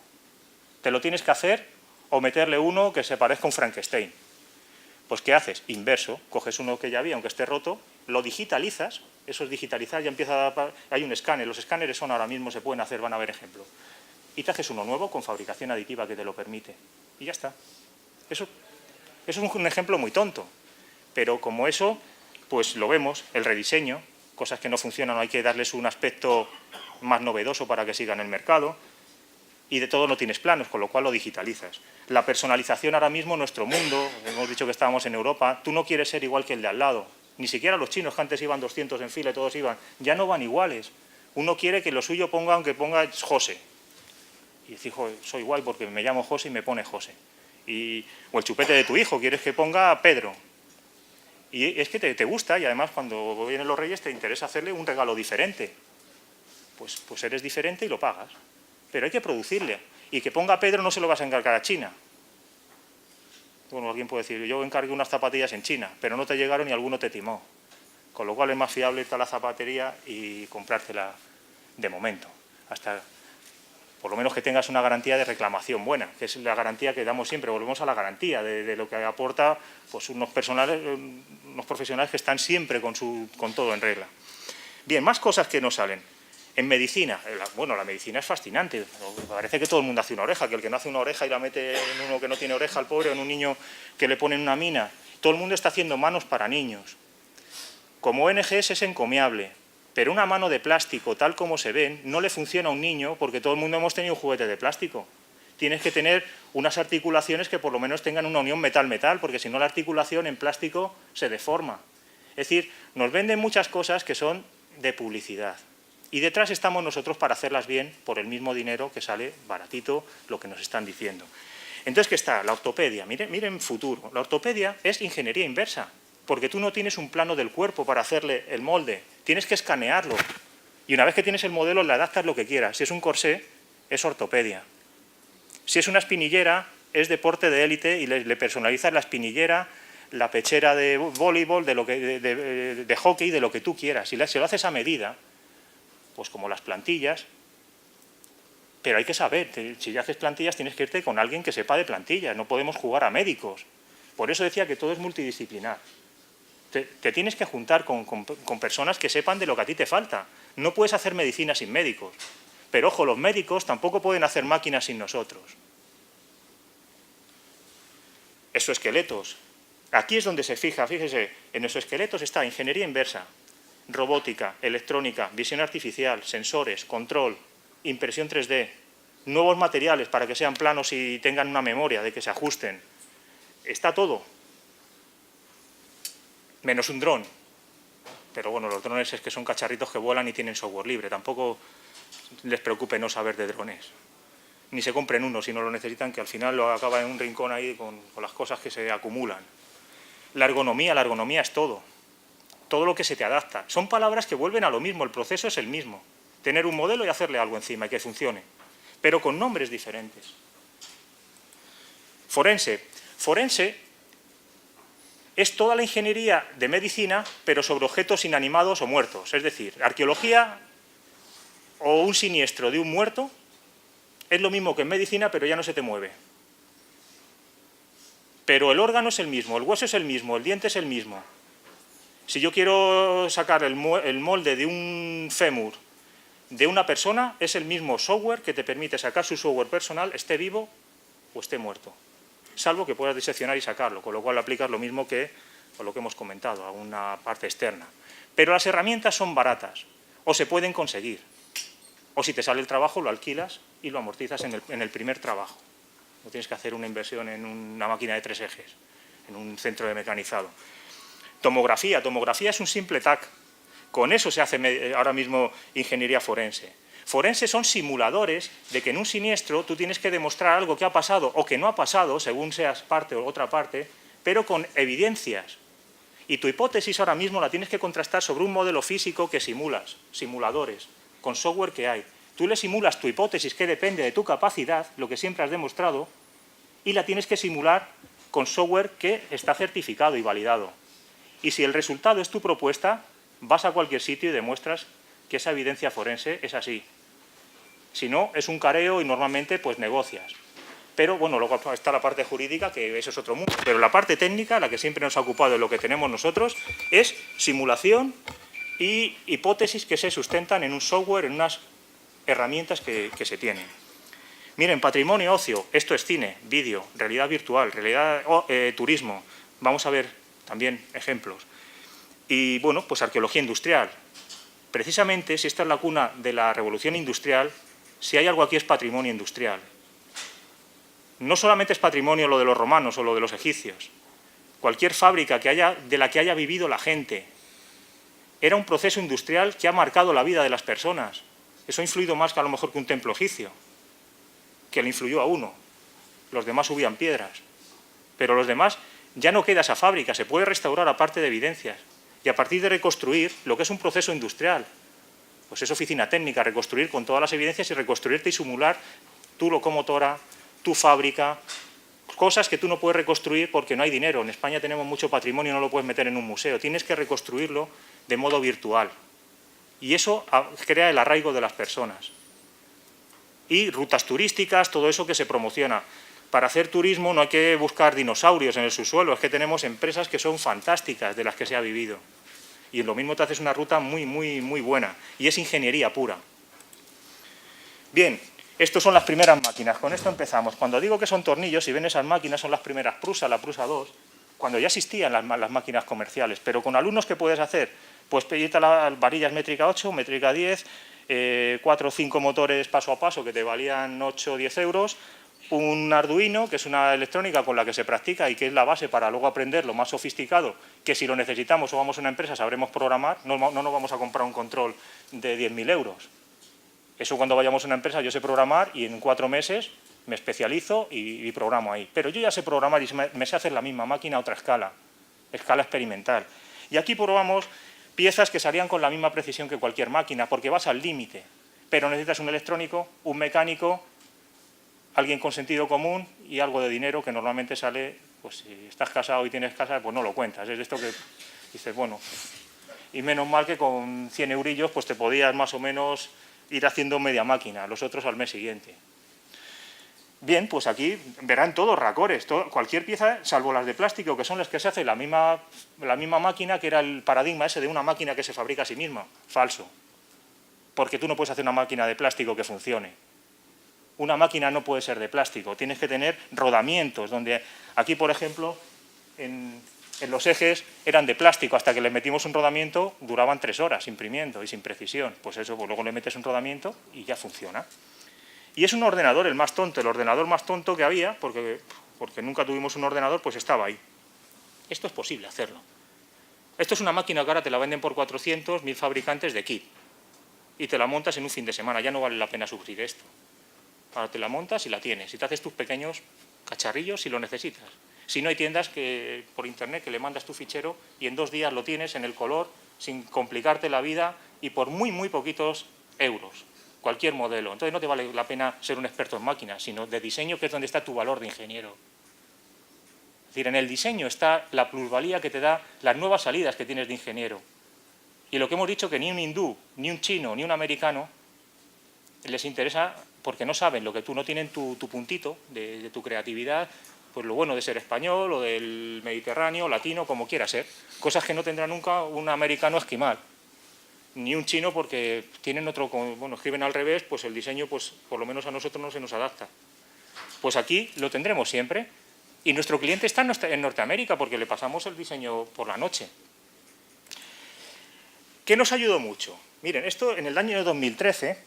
S2: Te lo tienes que hacer o meterle uno que se parezca a un Frankenstein. Pues, ¿qué haces? Inverso, coges uno que ya había, aunque esté roto, lo digitalizas, eso es digitalizar, ya empieza a... Hay un escáner, los escáneres son ahora mismo, se pueden hacer, van a ver ejemplos. Y te haces uno nuevo con fabricación aditiva que te lo permite. Y ya está. Eso es un ejemplo muy tonto, pero como eso, pues lo vemos, el rediseño, cosas que no funcionan, hay que darles un aspecto más novedoso para que sigan en el mercado, y de todo no tienes planos, con lo cual lo digitalizas. La personalización ahora mismo en nuestro mundo, hemos dicho que estábamos en Europa, tú no quieres ser igual que el de al lado, ni siquiera los chinos, que antes iban 200 en fila y todos iban, ya no van iguales. Uno quiere que lo suyo ponga, aunque ponga José. Y decir, soy guay porque me llamo José y me pone José. O el chupete de tu hijo, quieres que ponga Pedro. Y es que te gusta, y además cuando vienen los reyes te interesa hacerle un regalo diferente. Pues eres diferente y lo pagas. Pero hay que producirle. Y que ponga Pedro no se lo vas a encargar a China. Bueno, alguien puede decir, yo encargué unas zapatillas en China, pero no te llegaron y alguno te timó. Con lo cual es más fiable irte a la zapatería y comprártela de momento, hasta por lo menos que tengas una garantía de reclamación buena, que es la garantía que damos siempre. Volvemos a la garantía de lo que aporta pues, unos profesionales que están siempre con todo en regla. Bien, más cosas que nos salen. En medicina, bueno, la medicina es fascinante. Parece que todo el mundo hace una oreja, que el que no hace una oreja y la mete en uno que no tiene oreja, al pobre, o en un niño que le ponen una mina. Todo el mundo está haciendo manos para niños. Como ONGs es encomiable, pero una mano de plástico, tal como se ven, no le funciona a un niño porque todo el mundo hemos tenido un juguete de plástico. Tienes que tener unas articulaciones que por lo menos tengan una unión metal-metal, porque si no la articulación en plástico se deforma. Es decir, nos venden muchas cosas que son de publicidad. Y detrás estamos nosotros para hacerlas bien por el mismo dinero que sale baratito lo que nos están diciendo. Entonces, ¿qué está? La ortopedia. Miren futuro. La ortopedia es ingeniería inversa, porque tú no tienes un plano del cuerpo para hacerle el molde, tienes que escanearlo. Y una vez que tienes el modelo, le adaptas lo que quieras. Si es un corsé, es ortopedia. Si es una espinillera, es deporte de élite y le personalizas la espinillera, la pechera de voleibol, de hockey, de lo que tú quieras. Si lo haces a medida, pues como las plantillas, pero hay que saber, si haces plantillas tienes que irte con alguien que sepa de plantillas, no podemos jugar a médicos. Por eso decía que todo es multidisciplinar. Te tienes que juntar con personas que sepan de lo que a ti te falta. No puedes hacer medicina sin médicos. Pero ojo, los médicos tampoco pueden hacer máquinas sin nosotros. Exoesqueletos. Aquí es donde se fija, fíjese, en exoesqueletos está ingeniería inversa, robótica, electrónica, visión artificial, sensores, control, impresión 3D, nuevos materiales para que sean planos y tengan una memoria de que se ajusten. Está todo. Menos un dron. Pero bueno, los drones es que son cacharritos que vuelan y tienen software libre. Tampoco les preocupe no saber de drones. Ni se compren uno si no lo necesitan, que al final lo acaba en un rincón ahí con las cosas que se acumulan. La ergonomía es todo. Todo lo que se te adapta. Son palabras que vuelven a lo mismo, el proceso es el mismo. Tener un modelo y hacerle algo encima y que funcione. Pero con nombres diferentes. Forense. Forense es toda la ingeniería de medicina, pero sobre objetos inanimados o muertos. Es decir, arqueología o un siniestro de un muerto es lo mismo que en medicina, pero ya no se te mueve. Pero el órgano es el mismo, el hueso es el mismo, el diente es el mismo. Si yo quiero sacar el molde de un fémur de una persona, es el mismo software que te permite sacar su software personal, esté vivo o esté muerto. Salvo que puedas diseccionar y sacarlo, con lo cual aplicas lo mismo que lo que hemos comentado, a una parte externa. Pero las herramientas son baratas, o se pueden conseguir. O si te sale el trabajo, lo alquilas y lo amortizas en el primer trabajo. No tienes que hacer una inversión en una máquina de 3 ejes, en un centro de mecanizado. Tomografía es un simple TAC. Con eso se hace ahora mismo ingeniería forense. Forense son simuladores de que en un siniestro tú tienes que demostrar algo que ha pasado o que no ha pasado, según seas parte o otra parte, pero con evidencias. Y tu hipótesis ahora mismo la tienes que contrastar sobre un modelo físico que simulas, simuladores, con software que hay. Tú le simulas tu hipótesis que depende de tu capacidad, lo que siempre has demostrado, y la tienes que simular con software que está certificado y validado. Y si el resultado es tu propuesta, vas a cualquier sitio y demuestras que esa evidencia forense es así. Si no, es un careo y normalmente pues negocias. Pero bueno, luego está la parte jurídica, que eso es otro mundo. Pero la parte técnica, la que siempre nos ha ocupado de lo que tenemos nosotros, es simulación y hipótesis que se sustentan en un software, en unas herramientas que se tienen. Miren, patrimonio, ocio, esto es cine, vídeo, realidad virtual, realidad, turismo. Vamos a ver también ejemplos. Y bueno, pues arqueología industrial. Precisamente, si esta es la cuna de la revolución industrial, si hay algo aquí es patrimonio industrial. No solamente es patrimonio lo de los romanos o lo de los egipcios. Cualquier fábrica de la que haya vivido la gente era un proceso industrial que ha marcado la vida de las personas. Eso ha influido más que a lo mejor que un templo egipcio, que le influyó a uno. Los demás subían piedras. Pero los demás, ya no queda esa fábrica, se puede restaurar a parte de evidencias. Y a partir de reconstruir lo que es un proceso industrial, pues es oficina técnica, reconstruir con todas las evidencias y reconstruirte y simular tu locomotora, tu fábrica, cosas que tú no puedes reconstruir porque no hay dinero. En España tenemos mucho patrimonio, no lo puedes meter en un museo, tienes que reconstruirlo de modo virtual. Y eso crea el arraigo de las personas. Y rutas turísticas, todo eso que se promociona. Para hacer turismo no hay que buscar dinosaurios en el subsuelo, es que tenemos empresas que son fantásticas de las que se ha vivido. Y lo mismo te haces una ruta muy, muy, muy buena. Y es ingeniería pura. Bien, estas son las primeras máquinas. Con esto empezamos. Cuando digo que son tornillos, si ven esas máquinas, son las primeras Prusa, la Prusa 2, cuando ya existían las máquinas comerciales. Pero con alumnos, ¿qué puedes hacer? Pues pedirte las varillas métrica 8, métrica 10, 4 o 5 motores paso a paso que te valían 8 o 10 euros, un Arduino, que es una electrónica con la que se practica y que es la base para luego aprender lo más sofisticado, que si lo necesitamos o vamos a una empresa sabremos programar, no nos vamos a comprar un control de 10.000 euros. Eso cuando vayamos a una empresa yo sé programar y en 4 meses me especializo y programo ahí. Pero yo ya sé programar y me sé hacer la misma máquina a otra escala experimental. Y aquí probamos piezas que salían con la misma precisión que cualquier máquina, porque vas al límite, pero necesitas un electrónico, un mecánico, alguien con sentido común y algo de dinero que normalmente sale, pues si estás casado y tienes casa, pues no lo cuentas. Es esto que dices, bueno, y menos mal que con 100 eurillos pues te podías más o menos ir haciendo media máquina, los otros al mes siguiente. Bien, pues aquí verán todos racores, cualquier pieza, salvo las de plástico, que son las que se hace la misma máquina, que era el paradigma ese de una máquina que se fabrica a sí misma. Falso. Porque tú no puedes hacer una máquina de plástico que funcione. Una máquina no puede ser de plástico, tienes que tener rodamientos, donde aquí, por ejemplo, en los ejes eran de plástico, hasta que le metimos un rodamiento, duraban 3 horas imprimiendo y sin precisión. Pues eso, pues luego le metes un rodamiento y ya funciona. Y es un ordenador el más tonto, el ordenador más tonto que había, porque nunca tuvimos un ordenador, pues estaba ahí. Esto es posible hacerlo. Esto es una máquina que ahora te la venden por 400, 1.000 fabricantes de kit. Y te la montas en un fin de semana, ya no vale la pena sufrir esto. Ahora te la montas y la tienes, y te haces tus pequeños cacharrillos si lo necesitas. Si no, hay tiendas que por internet que le mandas tu fichero y en 2 días lo tienes en el color, sin complicarte la vida y por muy, muy poquitos euros. Cualquier modelo. Entonces no te vale la pena ser un experto en máquinas, sino de diseño, que es donde está tu valor de ingeniero. Es decir, en el diseño está la plusvalía que te da las nuevas salidas que tienes de ingeniero. Y lo que hemos dicho, que ni un hindú, ni un chino, ni un americano les interesa, porque no saben lo que tú, no tienen tu puntito de tu creatividad, pues lo bueno de ser español o del Mediterráneo, latino, como quiera ser. Cosas que no tendrá nunca un americano esquimal. Ni un chino, porque tienen otro, bueno, escriben al revés, pues el diseño, pues por lo menos a nosotros no se nos adapta. Pues aquí lo tendremos siempre. Y nuestro cliente está en Norteamérica, porque le pasamos el diseño por la noche. ¿Qué nos ayudó mucho? Miren, esto en el año 2013,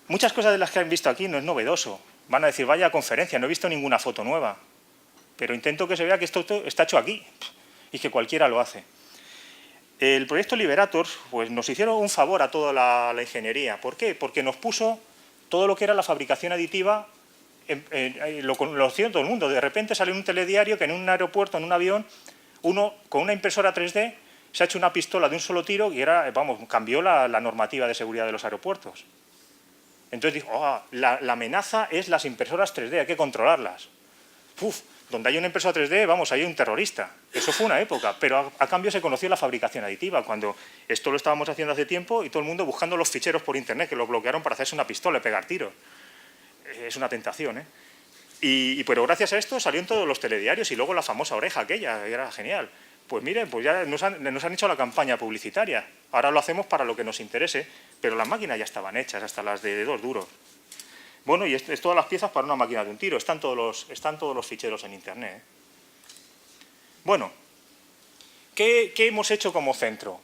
S2: muchas cosas de las que han visto aquí no es novedoso. Van a decir, vaya conferencia, no he visto ninguna foto nueva. Pero intento que se vea que esto está hecho aquí y que cualquiera lo hace. El proyecto Liberator, pues nos hicieron un favor a toda la ingeniería. ¿Por qué? Porque nos puso todo lo que era la fabricación aditiva, lo hicieron todo el mundo. De repente sale un telediario que en un aeropuerto, en un avión, uno con una impresora 3D se ha hecho una pistola de un solo tiro y era, vamos, cambió la normativa de seguridad de los aeropuertos. Entonces dijo, la amenaza es las impresoras 3D, hay que controlarlas. Donde hay una impresora 3D, vamos, hay un terrorista. Eso fue una época, pero a cambio se conoció la fabricación aditiva, cuando esto lo estábamos haciendo hace tiempo y todo el mundo buscando los ficheros por internet, que lo bloquearon para hacerse una pistola y pegar tiros. Es una tentación, ¿eh? Pero gracias a esto salió en todos los telediarios y luego la famosa oreja aquella, era genial. Pues miren, pues ya nos han hecho la campaña publicitaria. Ahora lo hacemos para lo que nos interese, pero las máquinas ya estaban hechas, hasta las de dedos duros. Bueno, y es todas las piezas para una máquina de un tiro. Están todos los ficheros en internet, ¿eh? Bueno, ¿qué hemos hecho como centro?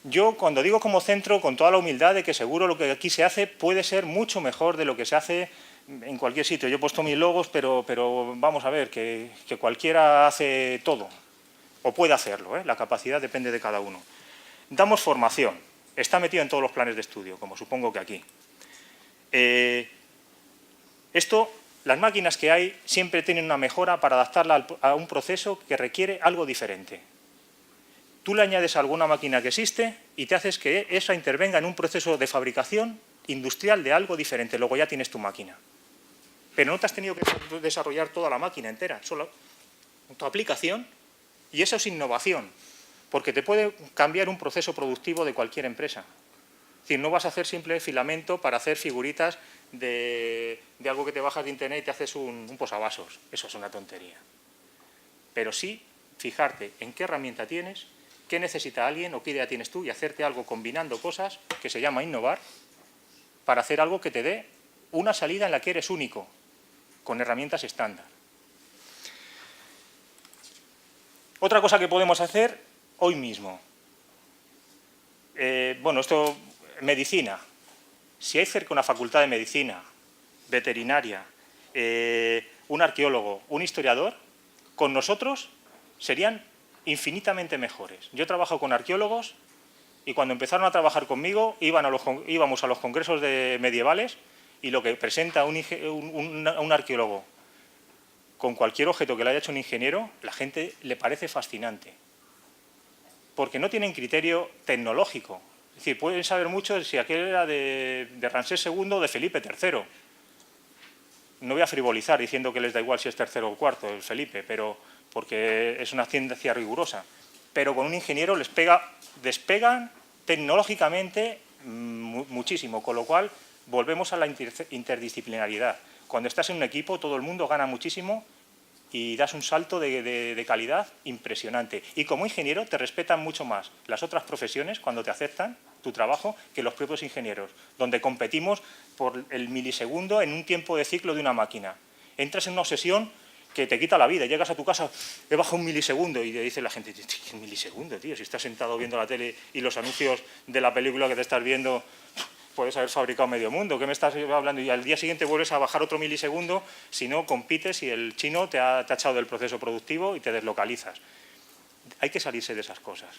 S2: Yo, cuando digo como centro, con toda la humildad de que seguro lo que aquí se hace puede ser mucho mejor de lo que se hace en cualquier sitio. Yo he puesto mis logos, pero vamos a ver, que cualquiera hace todo, o puede hacerlo, ¿eh? La capacidad depende de cada uno. Damos formación, está metido en todos los planes de estudio, como supongo que aquí. Las máquinas que hay siempre tienen una mejora para adaptarla a un proceso que requiere algo diferente. Tú le añades a alguna máquina que existe y te haces que esa intervenga en un proceso de fabricación industrial de algo diferente, luego ya tienes tu máquina. Pero no te has tenido que desarrollar toda la máquina entera, solo tu aplicación, y eso es innovación. porque te puede cambiar un proceso productivo de cualquier empresa. Es decir, no vas a hacer simple filamento para hacer figuritas de algo que te bajas de internet y te haces un posavasos. Eso es una tontería. Pero sí fijarte en qué herramienta tienes, qué necesita alguien o qué idea tienes tú y hacerte algo combinando cosas, que se llama innovar, para hacer algo que te dé una salida en la que eres único, con herramientas estándar. Otra cosa que podemos hacer hoy mismo. Bueno, esto, medicina. Si hay cerca una facultad de medicina, veterinaria, un arqueólogo, un historiador, con nosotros serían infinitamente mejores. Yo trabajo con arqueólogos y cuando empezaron a trabajar conmigo íbamos a los congresos medievales y lo que presenta un arqueólogo con cualquier objeto que le haya hecho un ingeniero, la gente le parece fascinante. Porque no tienen criterio tecnológico. Es decir, pueden saber mucho si aquel era de Ramsés II o de Felipe III. No voy a frivolizar diciendo que les da igual si es tercero o cuarto el Felipe, pero porque es una ciencia rigurosa. Pero con un ingeniero despegan tecnológicamente muchísimo, con lo cual volvemos a la interdisciplinariedad. Cuando estás en un equipo, todo el mundo gana muchísimo y das un salto de calidad impresionante. Y como ingeniero te respetan mucho más las otras profesiones cuando te aceptan tu trabajo que los propios ingenieros, donde competimos por el milisegundo en un tiempo de ciclo de una máquina. Entras en una obsesión que te quita la vida. Llegas a tu casa, he bajado un milisegundo y te dice la gente, ¿qué milisegundo, tío? Si estás sentado viendo la tele y los anuncios de la película que te estás viendo, puedes haber fabricado medio mundo. ¿Qué me estás hablando? Y al día siguiente vuelves a bajar otro milisegundo, si no compites y el chino te ha echado del proceso productivo y te deslocalizas. Hay que salirse de esas cosas.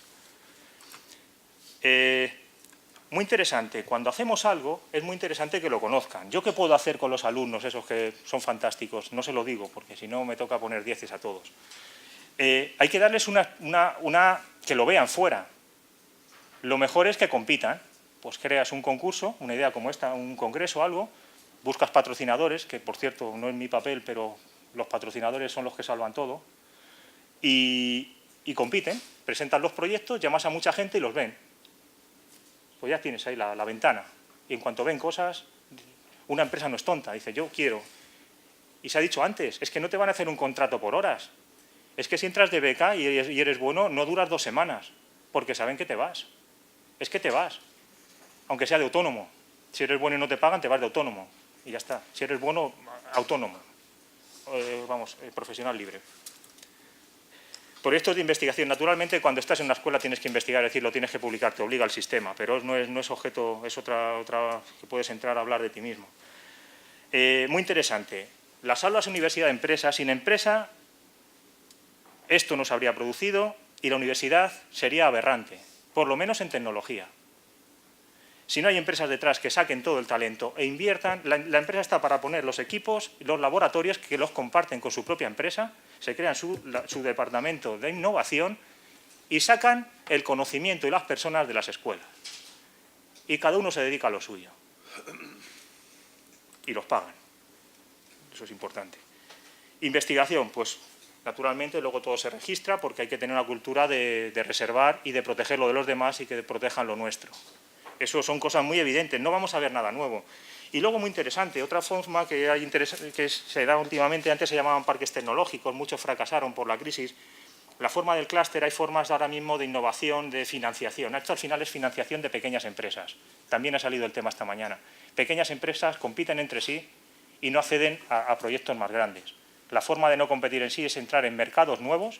S2: Muy interesante, cuando hacemos algo, es muy interesante que lo conozcan. ¿Yo qué puedo hacer con los alumnos, esos que son fantásticos? No se lo digo, porque si no me toca poner 10 a todos. Hay que darles que lo vean fuera. Lo mejor es que compitan. Pues creas un concurso, una idea como esta, un congreso o algo, buscas patrocinadores, que por cierto no es mi papel, pero los patrocinadores son los que salvan todo, y compiten, presentan los proyectos, llamas a mucha gente y los ven. Pues ya tienes ahí la ventana. Y en cuanto ven cosas, una empresa no es tonta, dice yo quiero. Y se ha dicho antes, es que no te van a hacer un contrato por horas. Es que si entras de beca y eres bueno, no duras 2 semanas, porque saben que te vas. Es que te vas. Aunque sea de autónomo. Si eres bueno y no te pagan, te vas de autónomo. Y ya está. Si eres bueno, autónomo. Profesional libre. Proyectos de investigación. Naturalmente, cuando estás en una escuela tienes que investigar, es decir, lo tienes que publicar, te obliga el sistema, pero no es objeto, es otra que puedes entrar a hablar de ti mismo. Muy interesante. Las aulas universidad-empresa. Sin empresa, esto no se habría producido y la universidad sería aberrante, por lo menos en tecnología. Si no hay empresas detrás que saquen todo el talento e inviertan, la empresa está para poner los equipos, los laboratorios que los comparten con su propia empresa, se crean su departamento de innovación y sacan el conocimiento y las personas de las escuelas. Y cada uno se dedica a lo suyo. Y los pagan. Eso es importante. Investigación, pues naturalmente luego todo se registra porque hay que tener una cultura de reservar y de proteger lo de los demás y que protejan lo nuestro. Eso son cosas muy evidentes, no vamos a ver nada nuevo. Y luego, muy interesante, otra forma que se da últimamente, antes se llamaban parques tecnológicos, muchos fracasaron por la crisis. La forma del clúster, hay formas ahora mismo de innovación, de financiación. Esto al final es financiación de pequeñas empresas. También ha salido el tema esta mañana. Pequeñas empresas compiten entre sí y no acceden a proyectos más grandes. La forma de no competir en sí es entrar en mercados nuevos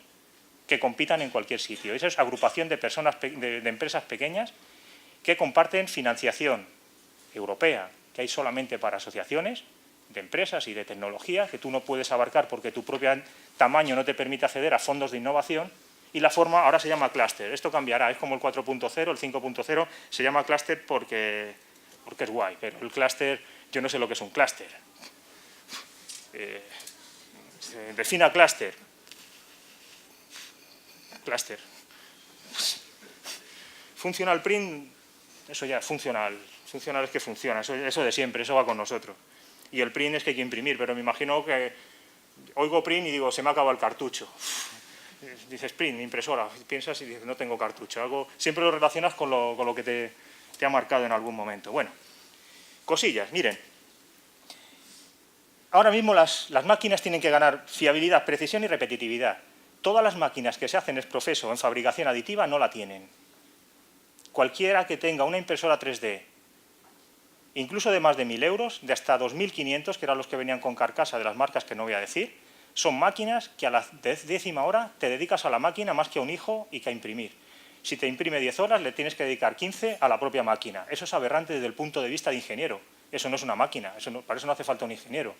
S2: que compitan en cualquier sitio. Esa es agrupación de empresas pequeñas que comparten financiación europea, que hay solamente para asociaciones de empresas y de tecnología, que tú no puedes abarcar porque tu propio tamaño no te permite acceder a fondos de innovación, y la forma ahora se llama clúster. Esto cambiará, es como el 4.0, el 5.0, se llama clúster porque es guay, pero el clúster, yo no sé lo que es un clúster. Defina clúster. Clúster. Funcional print. Eso ya es funcional. Funcional es que funciona, eso de siempre, eso va con nosotros. Y el print es que hay que imprimir, pero me imagino que oigo print y digo, se me ha acabado el cartucho. Dices Sprint, mi impresora, piensas y dices no tengo cartucho. Algo, siempre lo relacionas con lo que te ha marcado en algún momento. Bueno, cosillas, miren. Ahora mismo las máquinas tienen que ganar fiabilidad, precisión y repetitividad. Todas las máquinas que se hacen ex profeso en fabricación aditiva no la tienen. Cualquiera que tenga una impresora 3D, incluso de más de 1.000 euros, de hasta 2.500, que eran los que venían con carcasa de las marcas que no voy a decir, son máquinas que a la 10ª hora te dedicas a la máquina más que a un hijo y que a imprimir. Si te imprime 10 horas, le tienes que dedicar 15 a la propia máquina. Eso es aberrante desde el punto de vista de ingeniero. Eso no es una máquina, para eso no hace falta un ingeniero.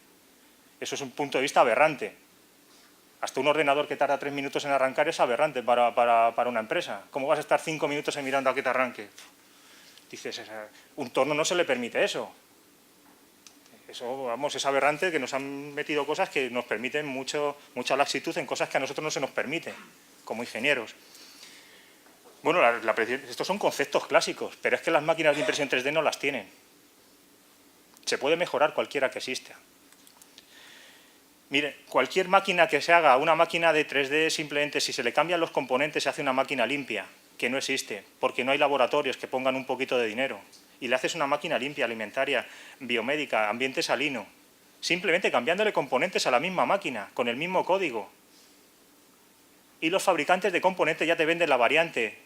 S2: Eso es un punto de vista aberrante. Hasta un ordenador que tarda 3 minutos en arrancar es aberrante para una empresa. ¿Cómo vas a estar 5 minutos mirando a que te arranque? Dices, un torno no se le permite eso. Eso, vamos, es aberrante, que nos han metido cosas que nos permiten mucha laxitud en cosas que a nosotros no se nos permite, como ingenieros. Bueno, estos son conceptos clásicos, pero es que las máquinas de impresión 3D no las tienen. Se puede mejorar cualquiera que exista. Mire, cualquier máquina que se haga, una máquina de 3D, simplemente si se le cambian los componentes se hace una máquina limpia, que no existe, porque no hay laboratorios que pongan un poquito de dinero. Y le haces una máquina limpia, alimentaria, biomédica, ambiente salino, simplemente cambiándole componentes a la misma máquina, con el mismo código. Y los fabricantes de componentes ya te venden la variante,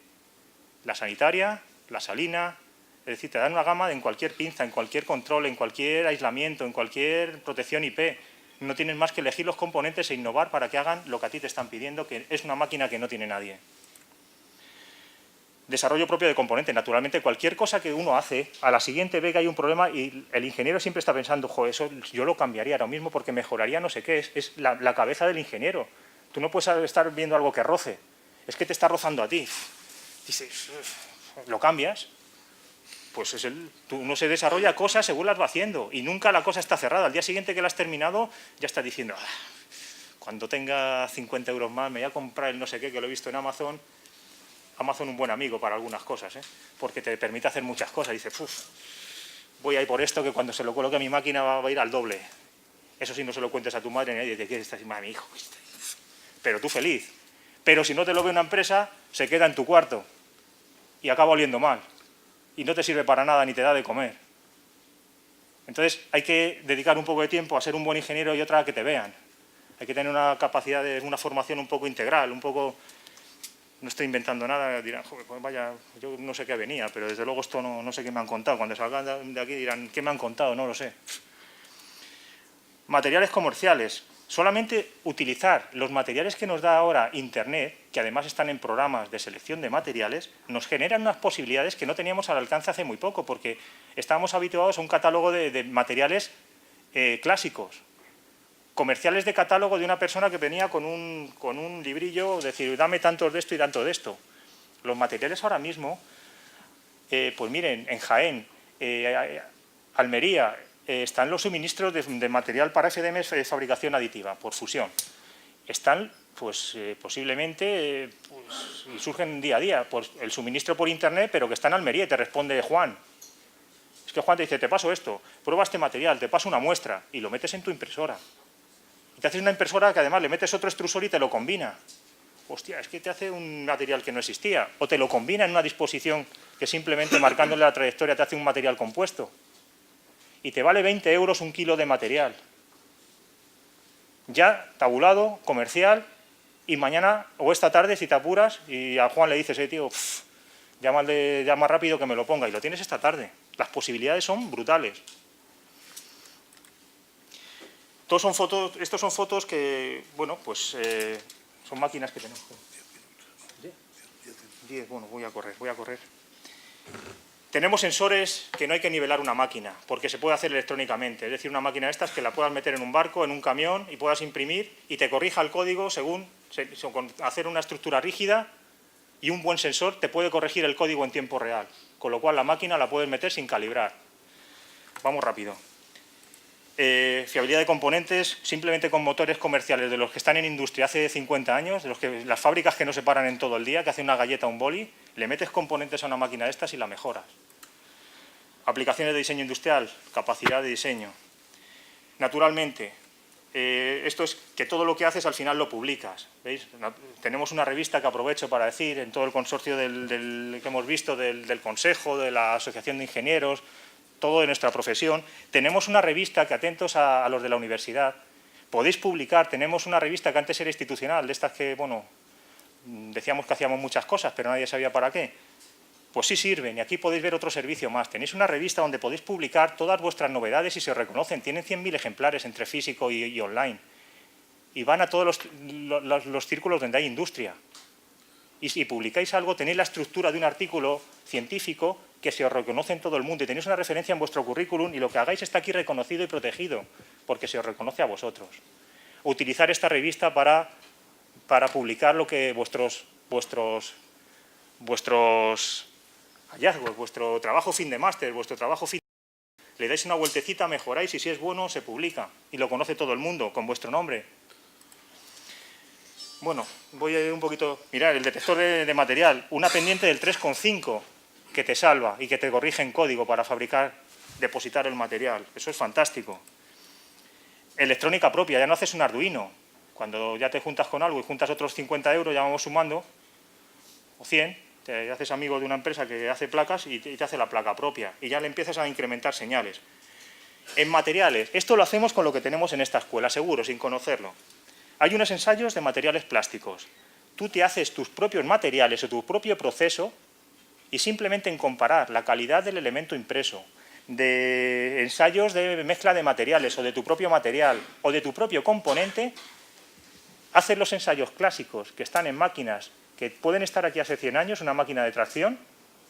S2: la sanitaria, la salina, es decir, te dan una gama en cualquier pinza, en cualquier control, en cualquier aislamiento, en cualquier protección IP. No tienes más que elegir los componentes e innovar para que hagan lo que a ti te están pidiendo, que es una máquina que no tiene nadie. Desarrollo propio de componentes. Naturalmente, cualquier cosa que uno hace, a la siguiente ve que hay un problema y el ingeniero siempre está pensando, jo, eso yo lo cambiaría ahora mismo porque mejoraría no sé qué. Es la cabeza del ingeniero. Tú no puedes estar viendo algo que roce. Es que te está rozando a ti. Dices, ¿lo cambias? Pues uno se desarrolla cosas según las va haciendo y nunca la cosa está cerrada. Al día siguiente que la has terminado ya estás diciendo, cuando tenga 50 euros más me voy a comprar el no sé qué, que lo he visto en Amazon. Amazon un buen amigo para algunas cosas, porque te permite hacer muchas cosas. Dices, voy a ir por esto, que cuando se lo coloque a mi máquina va a ir al doble. Eso sí, no se lo cuentes a tu madre, nadie te quiere estar así, madre, mi hijo. Pero tú feliz. Pero si no te lo ve una empresa, se queda en tu cuarto y acaba oliendo mal. Y no te sirve para nada ni te da de comer. Entonces hay que dedicar un poco de tiempo a ser un buen ingeniero y otra a que te vean. Hay que tener una capacidad una formación un poco integral, un poco... No estoy inventando nada, dirán, joder, pues vaya, yo no sé qué venía, pero desde luego esto no sé qué me han contado. Cuando salgan de aquí dirán, ¿qué me han contado? No lo sé. Materiales comerciales. Solamente utilizar los materiales que nos da ahora Internet, que además están en programas de selección de materiales, nos generan unas posibilidades que no teníamos al alcance hace muy poco, porque estábamos habituados a un catálogo de materiales clásicos, comerciales de catálogo de una persona que venía con un librillo, decir, dame tantos de esto y tanto de esto. Los materiales ahora mismo, pues miren, en Jaén, Almería, están los suministros de material para FDM de fabricación aditiva, por fusión. Están, pues, posiblemente, y surgen día a día, pues, el suministro por Internet, pero que está en Almería y te responde Juan. Es que Juan te dice, te paso esto, prueba este material, te paso una muestra y lo metes en tu impresora. Y te haces una impresora que además le metes otro extrusor y te lo combina. Hostia, es que te hace un material que no existía. O te lo combina en una disposición que simplemente marcándole la trayectoria te hace un material compuesto. Y te vale 20 euros un kilo de material. Ya tabulado, comercial, y mañana o esta tarde, si te apuras, y a Juan le dices, tío, llama rápido que me lo ponga, y lo tienes esta tarde. Las posibilidades son brutales. Estos son fotos que, bueno, pues son máquinas que tenemos. Bueno, voy a correr. Tenemos sensores que no hay que nivelar una máquina, porque se puede hacer electrónicamente. Es decir, una máquina de estas que la puedas meter en un barco, en un camión, y puedas imprimir y te corrija el código según hacer una estructura rígida, y un buen sensor te puede corregir el código en tiempo real, con lo cual la máquina la puedes meter sin calibrar. Vamos rápido. Fiabilidad de componentes, simplemente con motores comerciales de los que están en industria hace 50 años, las fábricas que no se paran en todo el día, que hacen una galleta o un boli, le metes componentes a una máquina de estas y la mejoras. Aplicaciones de diseño industrial, capacidad de diseño. Naturalmente, Esto es que todo lo que haces al final lo publicas. ¿Veis? Tenemos una revista que aprovecho para decir, en todo el consorcio que hemos visto, del Consejo, de la Asociación de Ingenieros, todo de nuestra profesión, tenemos una revista que, atentos a los de la universidad, podéis publicar. Tenemos una revista que antes era institucional, de estas que, bueno, decíamos que hacíamos muchas cosas, pero nadie sabía para qué. Pues sí sirven, y aquí podéis ver otro servicio más. Tenéis una revista donde podéis publicar todas vuestras novedades y se reconocen. Tienen 100.000 ejemplares entre físico y online. Y van a todos los círculos donde hay industria. Y si publicáis algo, tenéis la estructura de un artículo científico que se os reconoce en todo el mundo. Y tenéis una referencia en vuestro currículum y lo que hagáis está aquí reconocido y protegido, porque se os reconoce a vosotros. Utilizar esta revista para publicar lo que vuestros hallazgos, vuestro trabajo fin de máster, vuestro trabajo fin de... Le dais una vueltecita, mejoráis y si es bueno se publica y lo conoce todo el mundo con vuestro nombre. Bueno, voy a ir un poquito... Mirad, el detector de material, una pendiente del 3,5 que te salva y que te corrige en código para depositar el material. Eso es fantástico. Electrónica propia, ya no haces un Arduino. Cuando ya te juntas con algo y juntas otros 50 euros, ya vamos sumando, o 100, te haces amigo de una empresa que hace placas y te hace la placa propia y ya le empiezas a incrementar señales. En materiales, esto lo hacemos con lo que tenemos en esta escuela, seguro, sin conocerlo. Hay unos ensayos de materiales plásticos. Tú te haces tus propios materiales o tu propio proceso y simplemente en comparar la calidad del elemento impreso, de ensayos de mezcla de materiales o de tu propio material o de tu propio componente, haces los ensayos clásicos que están en máquinas que pueden estar aquí hace 100 años, una máquina de tracción,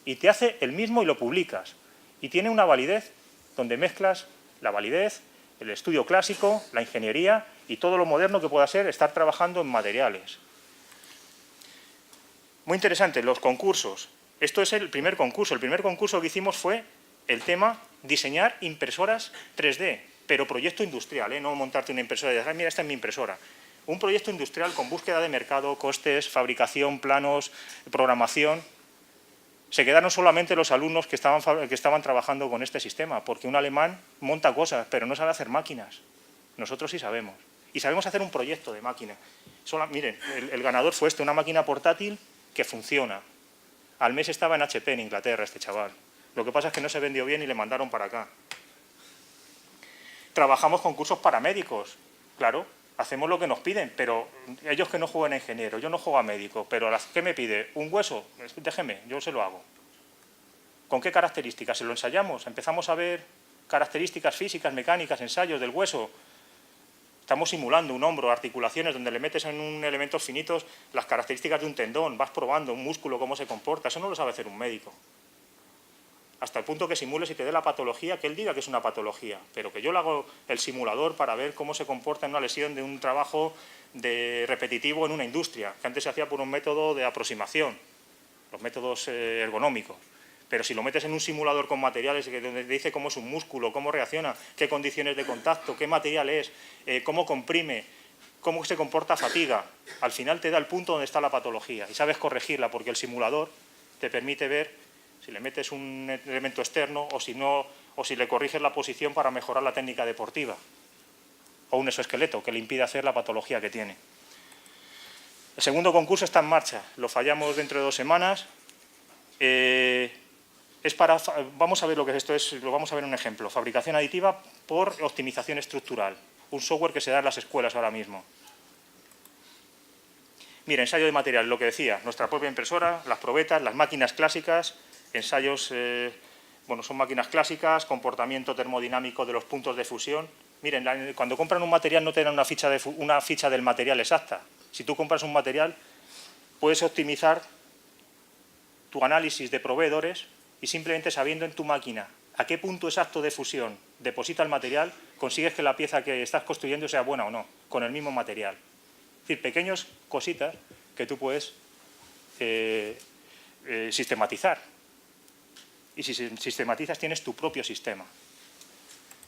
S2: y te hace el mismo y lo publicas. Y tiene una validez donde mezclas la validez, el estudio clásico, la ingeniería y todo lo moderno que pueda ser estar trabajando en materiales. Muy interesante, los concursos. Esto es el primer concurso. El primer concurso que hicimos fue el tema diseñar impresoras 3D, pero proyecto industrial, no montarte una impresora y decir, mira, esta es mi impresora. Un proyecto industrial con búsqueda de mercado, costes, fabricación, planos, programación. Se quedaron solamente los alumnos que estaban trabajando con este sistema, porque un alemán monta cosas, pero no sabe hacer máquinas. Nosotros sí sabemos. Y sabemos hacer un proyecto de máquina. Miren, el ganador fue una máquina portátil que funciona. Al mes estaba en HP, en Inglaterra, este chaval. Lo que pasa es que no se vendió bien y le mandaron para acá. Trabajamos con cursos paramédicos, claro. Hacemos lo que nos piden, pero ellos que no juegan a ingeniero, yo no juego a médico, pero ¿qué me pide? ¿Un hueso? Déjeme, yo se lo hago. ¿Con qué características? ¿Se lo ensayamos? Empezamos a ver características físicas, mecánicas, ensayos del hueso. Estamos simulando un hombro, articulaciones, donde le metes en un elementos finitos las características de un tendón, vas probando un músculo, cómo se comporta. Eso no lo sabe hacer un médico. Hasta el punto que simules y te dé la patología, que él diga que es una patología, pero que yo le hago el simulador para ver cómo se comporta en una lesión de un trabajo repetitivo en una industria, que antes se hacía por un método de aproximación, los métodos ergonómicos. Pero si lo metes en un simulador con materiales donde te dice cómo es un músculo, cómo reacciona, qué condiciones de contacto, qué material es, cómo comprime, cómo se comporta fatiga, al final te da el punto donde está la patología y sabes corregirla porque el simulador te permite ver si le metes un elemento externo o si le corriges la posición para mejorar la técnica deportiva. O un exoesqueleto que le impide hacer la patología que tiene. El segundo concurso está en marcha. Lo fallamos dentro de 2 semanas. Vamos a ver lo que esto es, lo vamos a ver en un ejemplo. Fabricación aditiva por optimización estructural. Un software que se da en las escuelas ahora mismo. Mira, ensayo de material, lo que decía, nuestra propia impresora, las probetas, las máquinas clásicas, ensayos, son máquinas clásicas, comportamiento termodinámico de los puntos de fusión. Miren, cuando compran un material no te dan una ficha del material exacta. Si tú compras un material, puedes optimizar tu análisis de proveedores y simplemente sabiendo en tu máquina a qué punto exacto de fusión deposita el material, consigues que la pieza que estás construyendo sea buena o no, con el mismo material. Es decir, pequeñas cositas que tú puedes sistematizar. Y si sistematizas, tienes tu propio sistema.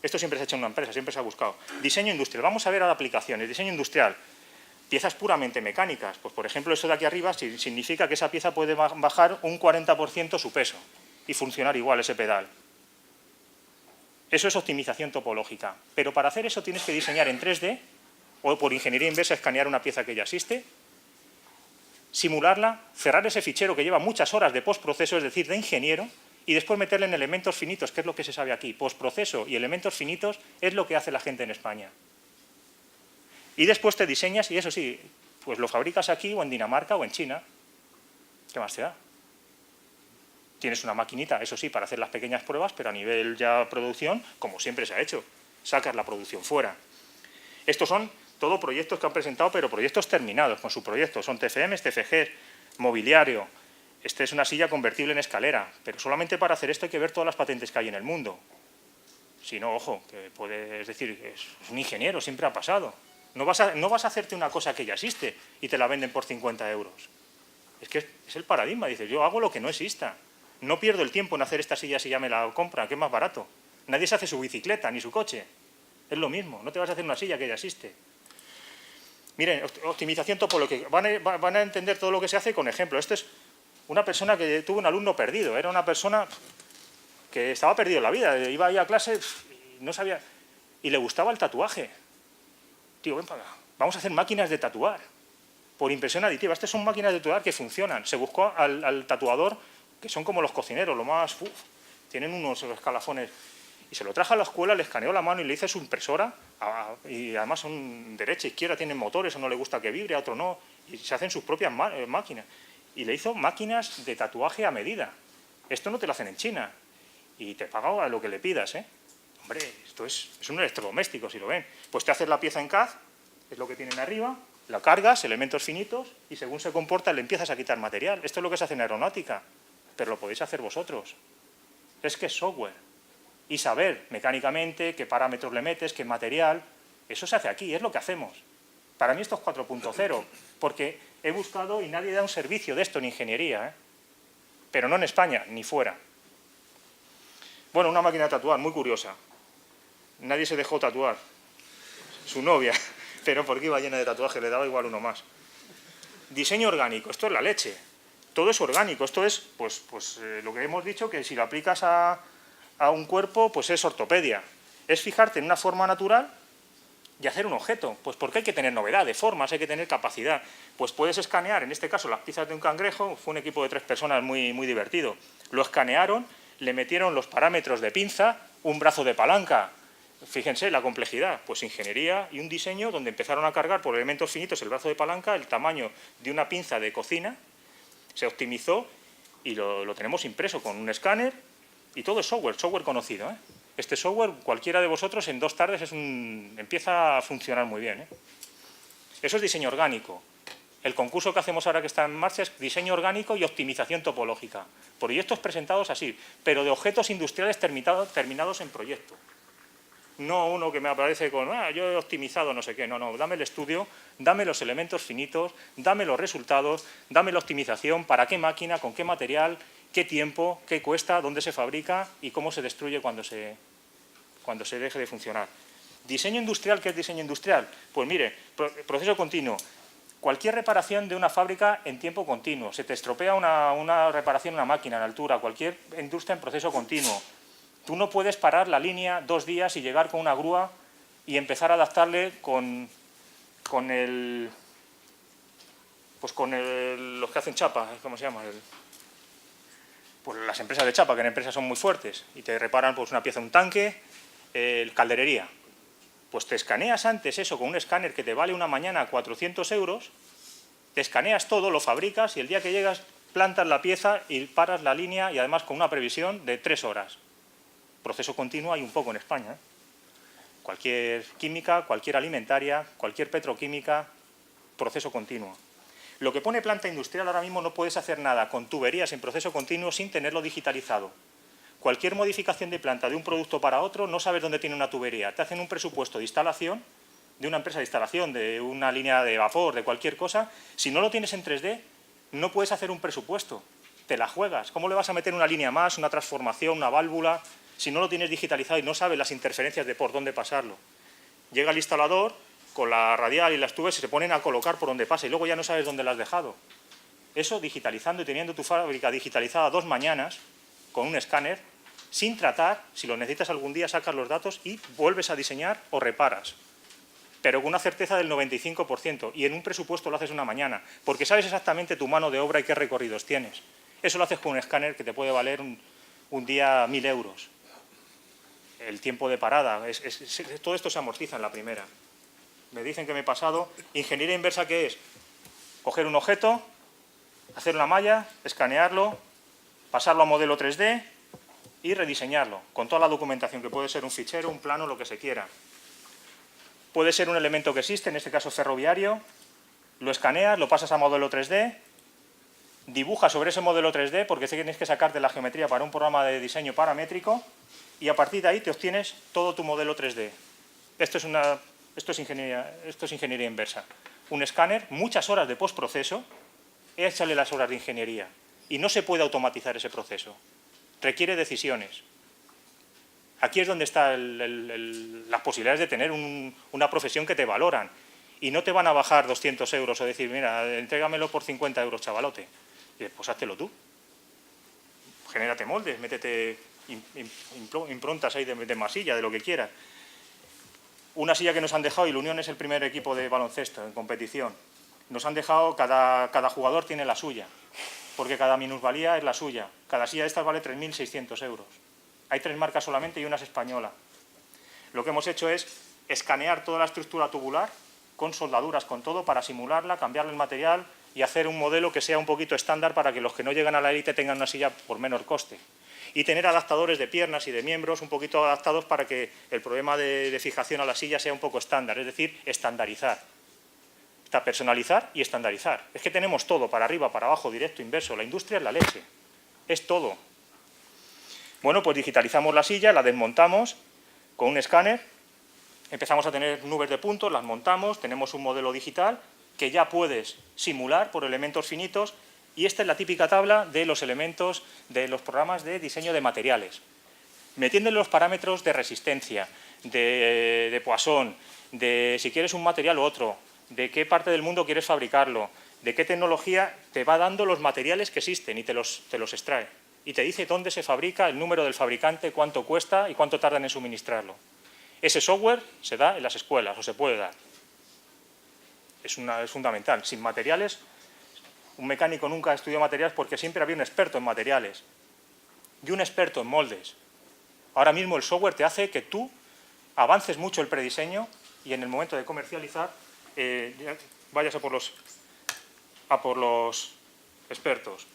S2: Esto siempre se ha hecho en una empresa, siempre se ha buscado. Diseño industrial. Vamos a ver ahora aplicaciones. Diseño industrial. Piezas puramente mecánicas. Pues, por ejemplo, eso de aquí arriba significa que esa pieza puede bajar un 40% su peso y funcionar igual ese pedal. Eso es optimización topológica. Pero para hacer eso tienes que diseñar en 3D o por ingeniería inversa escanear una pieza que ya existe, simularla, cerrar ese fichero que lleva muchas horas de postproceso, es decir, de ingeniero, y después meterle en elementos finitos, que es lo que se sabe aquí. Postproceso y elementos finitos es lo que hace la gente en España. Y después te diseñas y eso sí, pues lo fabricas aquí o en Dinamarca o en China. ¿Qué más te da? Tienes una maquinita, eso sí, para hacer las pequeñas pruebas, pero a nivel ya producción, como siempre se ha hecho, sacas la producción fuera. Estos son todos proyectos que han presentado, pero proyectos terminados con su proyecto. Son TFMs, TFGs, mobiliario. Esta es una silla convertible en escalera, pero solamente para hacer esto hay que ver todas las patentes que hay en el mundo. Si no, ojo, que puedes decir, es un ingeniero, siempre ha pasado. No vas a hacerte una cosa que ya existe y te la venden por 50 euros. Es que es el paradigma, dices, yo hago lo que no exista. No pierdo el tiempo en hacer esta silla si ya me la compran, que es más barato. Nadie se hace su bicicleta ni su coche. Es lo mismo, no te vas a hacer una silla que ya existe. Miren, optimización topológica. Van a entender todo lo que se hace con ejemplo. Esto es una persona que tuvo un alumno perdido. Era una persona que estaba perdido en la vida. Iba ahí a clase y no sabía. Y le gustaba el tatuaje. Tío, ven para acá. Vamos a hacer máquinas de tatuar. Por impresión aditiva. Estas son máquinas de tatuar que funcionan. Se buscó al tatuador, que son como los cocineros, lo más... tienen unos escalafones. Y se lo trajo a la escuela, le escaneó la mano y le hizo su impresora. Y además son derecha, izquierda, tienen motores, a uno le gusta que vibre, a otro no. Y se hacen sus propias máquinas. Y le hizo máquinas de tatuaje a medida. Esto no te lo hacen en China. Y te pagan a lo que le pidas, ¿eh? Hombre, esto es un electrodoméstico, si lo ven. Pues te haces la pieza en CAD, es lo que tienen arriba, la cargas, elementos finitos, y según se comporta le empiezas a quitar material. Esto es lo que se hace en aeronáutica, pero lo podéis hacer vosotros. Es que es software. Y saber mecánicamente qué parámetros le metes, qué material, eso se hace aquí, es lo que hacemos. Para mí esto es 4.0, porque he buscado y nadie da un servicio de esto en ingeniería, ¿eh? Pero no en España, ni fuera. Bueno, una máquina de tatuar, muy curiosa. Nadie se dejó tatuar. Su novia, pero porque iba llena de tatuajes, le daba igual uno más. Diseño orgánico, esto es la leche. Todo es orgánico, esto es lo que hemos dicho, que si lo aplicas a un cuerpo, pues es ortopedia. Es fijarte en una forma natural y hacer un objeto. Pues porque hay que tener novedad de formas, hay que tener capacidad. Pues puedes escanear, en este caso, las piezas de un cangrejo. Fue un equipo de 3 personas muy, muy divertido. Lo escanearon, le metieron los parámetros de pinza, un brazo de palanca. Fíjense la complejidad, pues ingeniería y un diseño donde empezaron a cargar por elementos finitos el brazo de palanca, el tamaño de una pinza de cocina, se optimizó y lo tenemos impreso con un escáner y todo es software conocido, ¿eh? Este software, cualquiera de vosotros en 2 tardes empieza a funcionar muy bien, ¿eh? Eso es diseño orgánico. El concurso que hacemos ahora que está en marcha es diseño orgánico y optimización topológica. Proyectos presentados así, pero de objetos industriales terminados en proyecto. No uno que me aparece con, yo he optimizado no sé qué. No, dame el estudio, dame los elementos finitos, dame los resultados, dame la optimización, para qué máquina, con qué material, qué tiempo, qué cuesta, dónde se fabrica y cómo se destruye cuando se deje de funcionar. Diseño industrial, ¿qué es diseño industrial? Pues mire, proceso continuo. Cualquier reparación de una fábrica en tiempo continuo. Se te estropea una reparación en una máquina, en altura, cualquier industria en proceso continuo. Tú no puedes parar la línea 2 días y llegar con una grúa y empezar a adaptarle con los que hacen chapa, ¿cómo se llama? Pues las empresas de chapa, que en empresas son muy fuertes y te reparan pues una pieza, un tanque, calderería. Pues te escaneas antes eso con un escáner que te vale una mañana 400 euros, te escaneas todo, lo fabricas y el día que llegas plantas la pieza y paras la línea y además con una previsión de 3 horas. Proceso continuo hay un poco en España, ¿eh? Cualquier química, cualquier alimentaria, cualquier petroquímica, proceso continuo. Lo que pone planta industrial ahora mismo no puedes hacer nada con tuberías en proceso continuo sin tenerlo digitalizado. Cualquier modificación de planta de un producto para otro, no sabes dónde tiene una tubería. Te hacen un presupuesto de instalación, de una empresa de instalación, de una línea de vapor, de cualquier cosa. Si no lo tienes en 3D, no puedes hacer un presupuesto. Te la juegas. ¿Cómo le vas a meter una línea más, una transformación, una válvula, si no lo tienes digitalizado y no sabes las interferencias de por dónde pasarlo? Llega el instalador con la radial y las tubes y se ponen a colocar por donde pasa y luego ya no sabes dónde las has dejado. Eso digitalizando y teniendo tu fábrica digitalizada 2 mañanas con un escáner, sin tratar, si lo necesitas algún día sacas los datos y vuelves a diseñar o reparas. pero con una certeza del 95%, y en un presupuesto lo haces una mañana, porque sabes exactamente tu mano de obra y qué recorridos tienes. Eso lo haces con un escáner que te puede valer un día 1.000 euros. El tiempo de parada, todo esto se amortiza en la primera. Me dicen que me he pasado. Ingeniería inversa, ¿qué es? Coger un objeto, hacer una malla, escanearlo, pasarlo a modelo 3D y rediseñarlo, con toda la documentación, que puede ser un fichero, un plano, lo que se quiera. Puede ser un elemento que existe, en este caso ferroviario, lo escaneas, lo pasas a modelo 3D, dibujas sobre ese modelo 3D, porque tienes que sacarte la geometría para un programa de diseño paramétrico, y a partir de ahí te obtienes todo tu modelo 3D. Esto es ingeniería inversa. Un escáner, muchas horas de postproceso, échale las horas de ingeniería. Y no se puede automatizar ese proceso. Requiere decisiones. Aquí es donde están las posibilidades de tener una profesión que te valoran. Y no te van a bajar 200 euros o decir, mira, entrégamelo por 50 euros, chavalote. Y pues háztelo tú. Genérate moldes, métete improntas ahí de masilla, de lo que quieras. Una silla que nos han dejado, y la Unión es el primer equipo de baloncesto en competición. Nos han dejado, cada jugador tiene la suya, porque cada minusvalía es la suya. Cada silla de estas vale 3.600 euros. Hay 3 marcas solamente y una es española. Lo que hemos hecho es escanear toda la estructura tubular con soldaduras, con todo, para simularla, cambiarle el material y hacer un modelo que sea un poquito estándar para que los que no llegan a la élite tengan una silla por menor coste. Y tener adaptadores de piernas y de miembros un poquito adaptados para que el problema de fijación a la silla sea un poco estándar, es decir, estandarizar. Está personalizar y estandarizar. Es que tenemos todo, para arriba, para abajo, directo, inverso. La industria es la leche. Es todo. Bueno, pues digitalizamos la silla, la desmontamos con un escáner, empezamos a tener nubes de puntos, las montamos, tenemos un modelo digital que ya puedes simular por elementos finitos, y esta es la típica tabla de los elementos de los programas de diseño de materiales. Metiéndole los parámetros de resistencia, de Poisson, de si quieres un material u otro, de qué parte del mundo quieres fabricarlo, de qué tecnología, te va dando los materiales que existen y te los extrae. Y te dice dónde se fabrica, el número del fabricante, cuánto cuesta y cuánto tardan en suministrarlo. Ese software se da en las escuelas, o se puede dar. Es fundamental. Sin materiales, un mecánico nunca estudió materiales porque siempre había un experto en materiales y un experto en moldes. Ahora mismo el software te hace que tú avances mucho el prediseño y en el momento de comercializar vayas a por los expertos.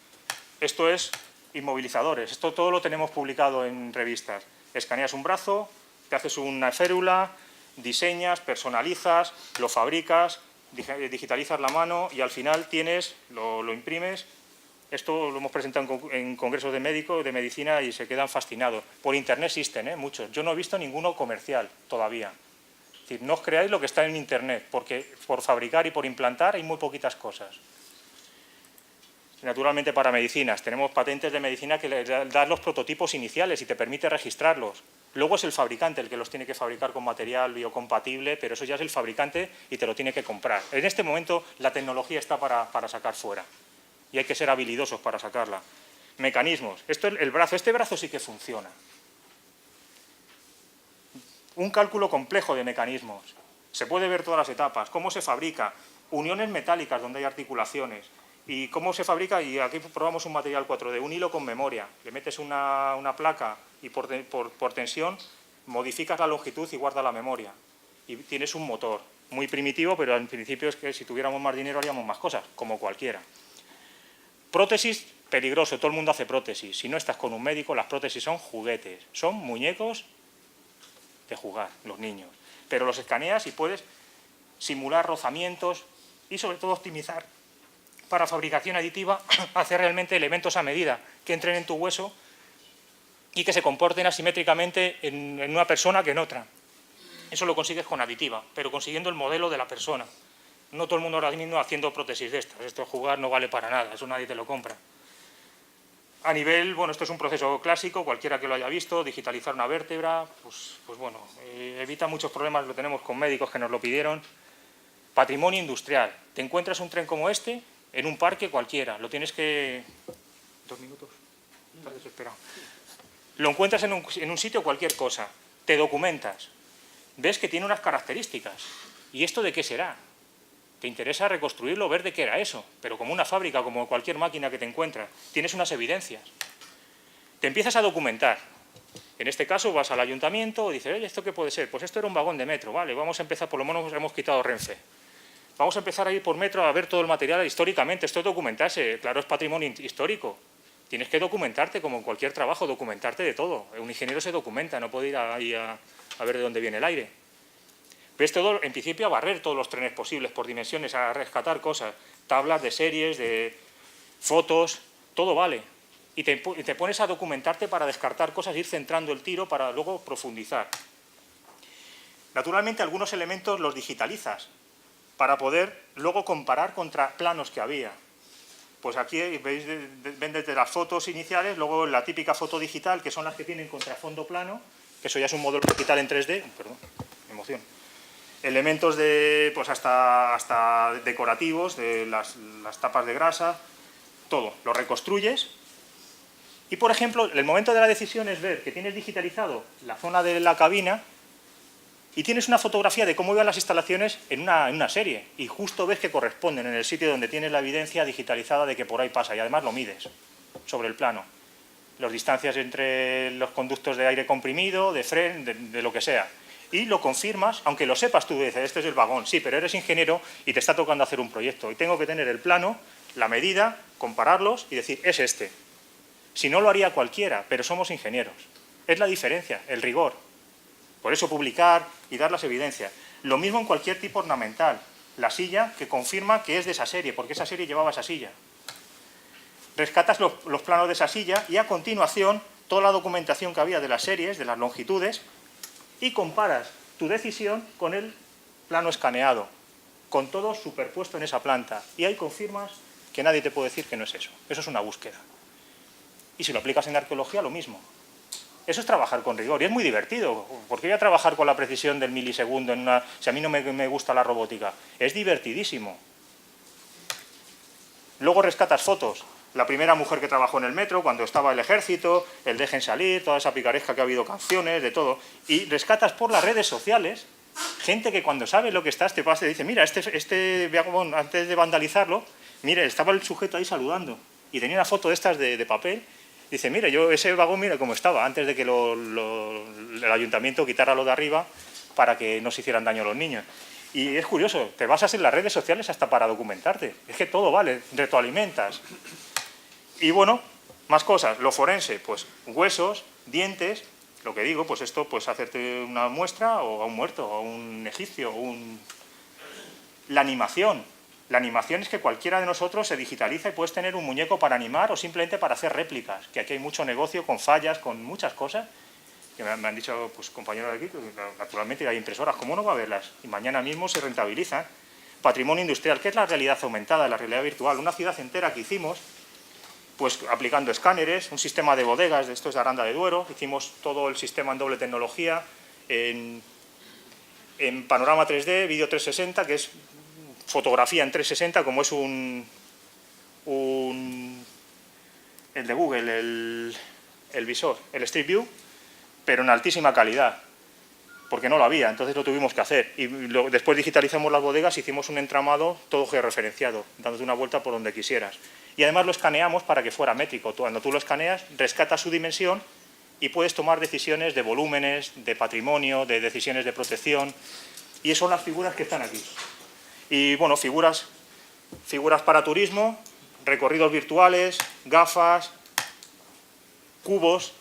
S2: Esto es inmovilizadores. Esto todo lo tenemos publicado en revistas. Escaneas un brazo, te haces una férula, diseñas, personalizas, lo fabricas, digitalizas la mano y al final lo imprimes. Esto lo hemos presentado en congresos de médicos, de medicina, y se quedan fascinados. Por internet existen, muchos. Yo no he visto ninguno comercial todavía. Es decir, no os creáis lo que está en internet, porque por fabricar y por implantar hay muy poquitas cosas. Naturalmente para medicinas, tenemos patentes de medicina que le dan los prototipos iniciales y te permite registrarlos. Luego es el fabricante el que los tiene que fabricar con material biocompatible, pero eso ya es el fabricante y te lo tiene que comprar. En este momento la tecnología está para sacar fuera y hay que ser habilidosos para sacarla. Mecanismos. El brazo, este brazo sí que funciona. Un cálculo complejo de mecanismos. Se puede ver todas las etapas, cómo se fabrica, uniones metálicas donde hay articulaciones. Y cómo se fabrica, y aquí probamos un material 4D, un hilo con memoria. Le metes una placa y por tensión modificas la longitud y guardas la memoria. Y tienes un motor muy primitivo, pero en principio es que si tuviéramos más dinero haríamos más cosas, como cualquiera. Prótesis, peligroso, todo el mundo hace prótesis. Si no estás con un médico, las prótesis son juguetes, son muñecos de jugar, los niños. Pero los escaneas y puedes simular rozamientos y sobre todo optimizar para fabricación aditiva, hacer realmente elementos a medida que entren en tu hueso y que se comporten asimétricamente en una persona que en otra. Eso lo consigues con aditiva, pero consiguiendo el modelo de la persona. No todo el mundo ahora mismo haciendo prótesis de estas. Esto de jugar no vale para nada, eso nadie te lo compra. A nivel, bueno, esto es un proceso clásico, cualquiera que lo haya visto, digitalizar una vértebra, pues bueno, evita muchos problemas, lo tenemos con médicos que nos lo pidieron. Patrimonio industrial. Te encuentras un tren como este en un parque cualquiera, lo tienes que... 2 minutos, estás desesperado. Lo encuentras en un sitio cualquier cosa, te documentas, ves que tiene unas características. ¿Y esto de qué será? Te interesa reconstruirlo, ver de qué era eso, pero como una fábrica, como cualquier máquina que te encuentras, tienes unas evidencias. Te empiezas a documentar. En este caso vas al ayuntamiento y dices, oye, ¿esto qué puede ser? Pues esto era un vagón de metro, vale, vamos a empezar, por lo menos hemos quitado Renfe. Vamos a empezar a ir por metro a ver todo el material históricamente, esto es documentarse, claro, es patrimonio histórico. Tienes que documentarte, como en cualquier trabajo, documentarte de todo. Un ingeniero se documenta, no puede ir ahí a ver de dónde viene el aire. Ves todo, en principio, a barrer todos los trenes posibles por dimensiones, a rescatar cosas, tablas de series, de fotos, todo vale. Y te pones a documentarte para descartar cosas, ir centrando el tiro para luego profundizar. Naturalmente, algunos elementos los digitalizas para poder luego comparar contra planos que había. Pues aquí veis, ven desde las fotos iniciales, luego la típica foto digital, que son las que tienen contrafondo plano, que eso ya es un modelo digital en 3D, perdón, me emociono. Elementos de, pues hasta decorativos, de las tapas de grasa, todo, lo reconstruyes. Y, por ejemplo, el momento de la decisión es ver que tienes digitalizado la zona de la cabina y tienes una fotografía de cómo iban las instalaciones en una serie, y justo ves que corresponden en el sitio donde tienes la evidencia digitalizada de que por ahí pasa, y además lo mides sobre el plano. Las distancias entre los conductos de aire comprimido, de freno, de lo que sea. Y lo confirmas, aunque lo sepas tú, dices, este es el vagón, sí, pero eres ingeniero y te está tocando hacer un proyecto, y tengo que tener el plano, la medida, compararlos y decir, es este. Si no, lo haría cualquiera, pero somos ingenieros. Es la diferencia, el rigor. Por eso publicar y dar las evidencias. Lo mismo en cualquier tipo ornamental. La silla que confirma que es de esa serie, porque esa serie llevaba esa silla. Rescatas los planos de esa silla y a continuación toda la documentación que había de las series, de las longitudes, y comparas tu decisión con el plano escaneado, con todo superpuesto en esa planta. Y ahí confirmas que nadie te puede decir que no es eso. Eso es una búsqueda. Y si lo aplicas en arqueología, lo mismo. Eso es trabajar con rigor y es muy divertido. ¿Por qué voy a trabajar con la precisión del milisegundo si a mí no me gusta la robótica? Es divertidísimo. Luego rescatas fotos. La primera mujer que trabajó en el metro, cuando estaba el ejército, el dejen salir, toda esa picaresca que ha habido, canciones, de todo. Y rescatas por las redes sociales gente que cuando sabe lo que estás te pasa y dice, mira, este vagón, antes de vandalizarlo, mire, estaba el sujeto ahí saludando y tenía una foto de estas de papel. Dice, mire, ese vagón, mira cómo estaba, antes de que el ayuntamiento quitara lo de arriba para que no se hicieran daño a los niños. Y es curioso, te basas en las redes sociales hasta para documentarte. Es que todo vale, retroalimentas. Y bueno, más cosas. Lo forense, pues huesos, dientes, lo que digo, pues esto, pues hacerte una muestra o a un muerto, o a un egipcio, La animación. La animación es que cualquiera de nosotros se digitaliza y puedes tener un muñeco para animar o simplemente para hacer réplicas, que aquí hay mucho negocio con fallas, con muchas cosas, que me han dicho pues, compañeros de aquí, que naturalmente hay impresoras, ¿cómo no va a verlas? Y mañana mismo se rentabilizan. Patrimonio industrial, ¿qué es la realidad aumentada, la realidad virtual? Una ciudad entera que hicimos, pues aplicando escáneres, un sistema de bodegas, de estos de Aranda de Duero, hicimos todo el sistema en doble tecnología, en panorama 3D, vídeo 360, que es fotografía en 360, como es el de Google, el visor, el Street View, pero en altísima calidad, porque no lo había, entonces lo tuvimos que hacer. Y después digitalizamos las bodegas, hicimos un entramado todo georreferenciado, dándote una vuelta por donde quisieras. Y además lo escaneamos para que fuera métrico. Cuando tú lo escaneas, rescatas su dimensión y puedes tomar decisiones de volúmenes, de patrimonio, de decisiones de protección. Y son las figuras que están aquí. Y bueno, figuras para turismo, recorridos virtuales, gafas, cubos,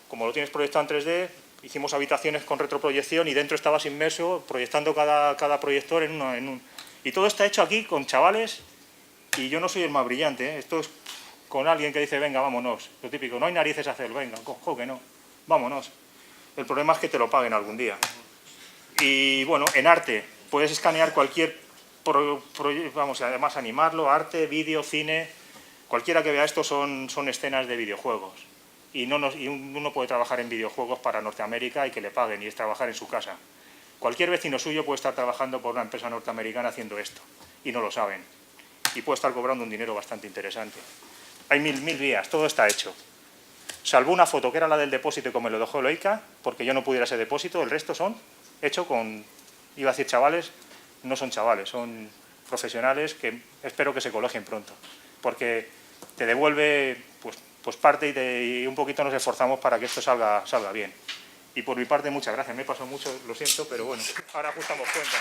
S2: como lo tienes proyectado en 3D, hicimos habitaciones con retroproyección y dentro estabas inmerso proyectando cada proyector en un... Y todo está hecho aquí con chavales, y yo no soy el más brillante, ¿eh? Esto es con alguien que dice, venga, vámonos, lo típico, no hay narices a hacerlo, venga, cojo que no, vámonos. El problema es que te lo paguen algún día. Y bueno, en arte, puedes escanear cualquier vamos, además animarlo, arte, vídeo, cine, cualquiera que vea esto son escenas de videojuegos. Y uno puede trabajar en videojuegos para Norteamérica y que le paguen, y es trabajar en su casa. Cualquier vecino suyo puede estar trabajando por una empresa norteamericana haciendo esto, y no lo saben. Y puede estar cobrando un dinero bastante interesante. Hay mil vías, todo está hecho. Salvo una foto que era la del depósito y como me lo dejó Leica, porque yo no pudiera ese depósito, el resto son hecho con, iba a decir chavales, no son chavales, son profesionales que espero que se colegien pronto, porque te devuelve pues parte y un poquito nos esforzamos para que esto salga bien. Y por mi parte, muchas gracias. Me he pasado mucho, lo siento, pero bueno, ahora ajustamos cuentas.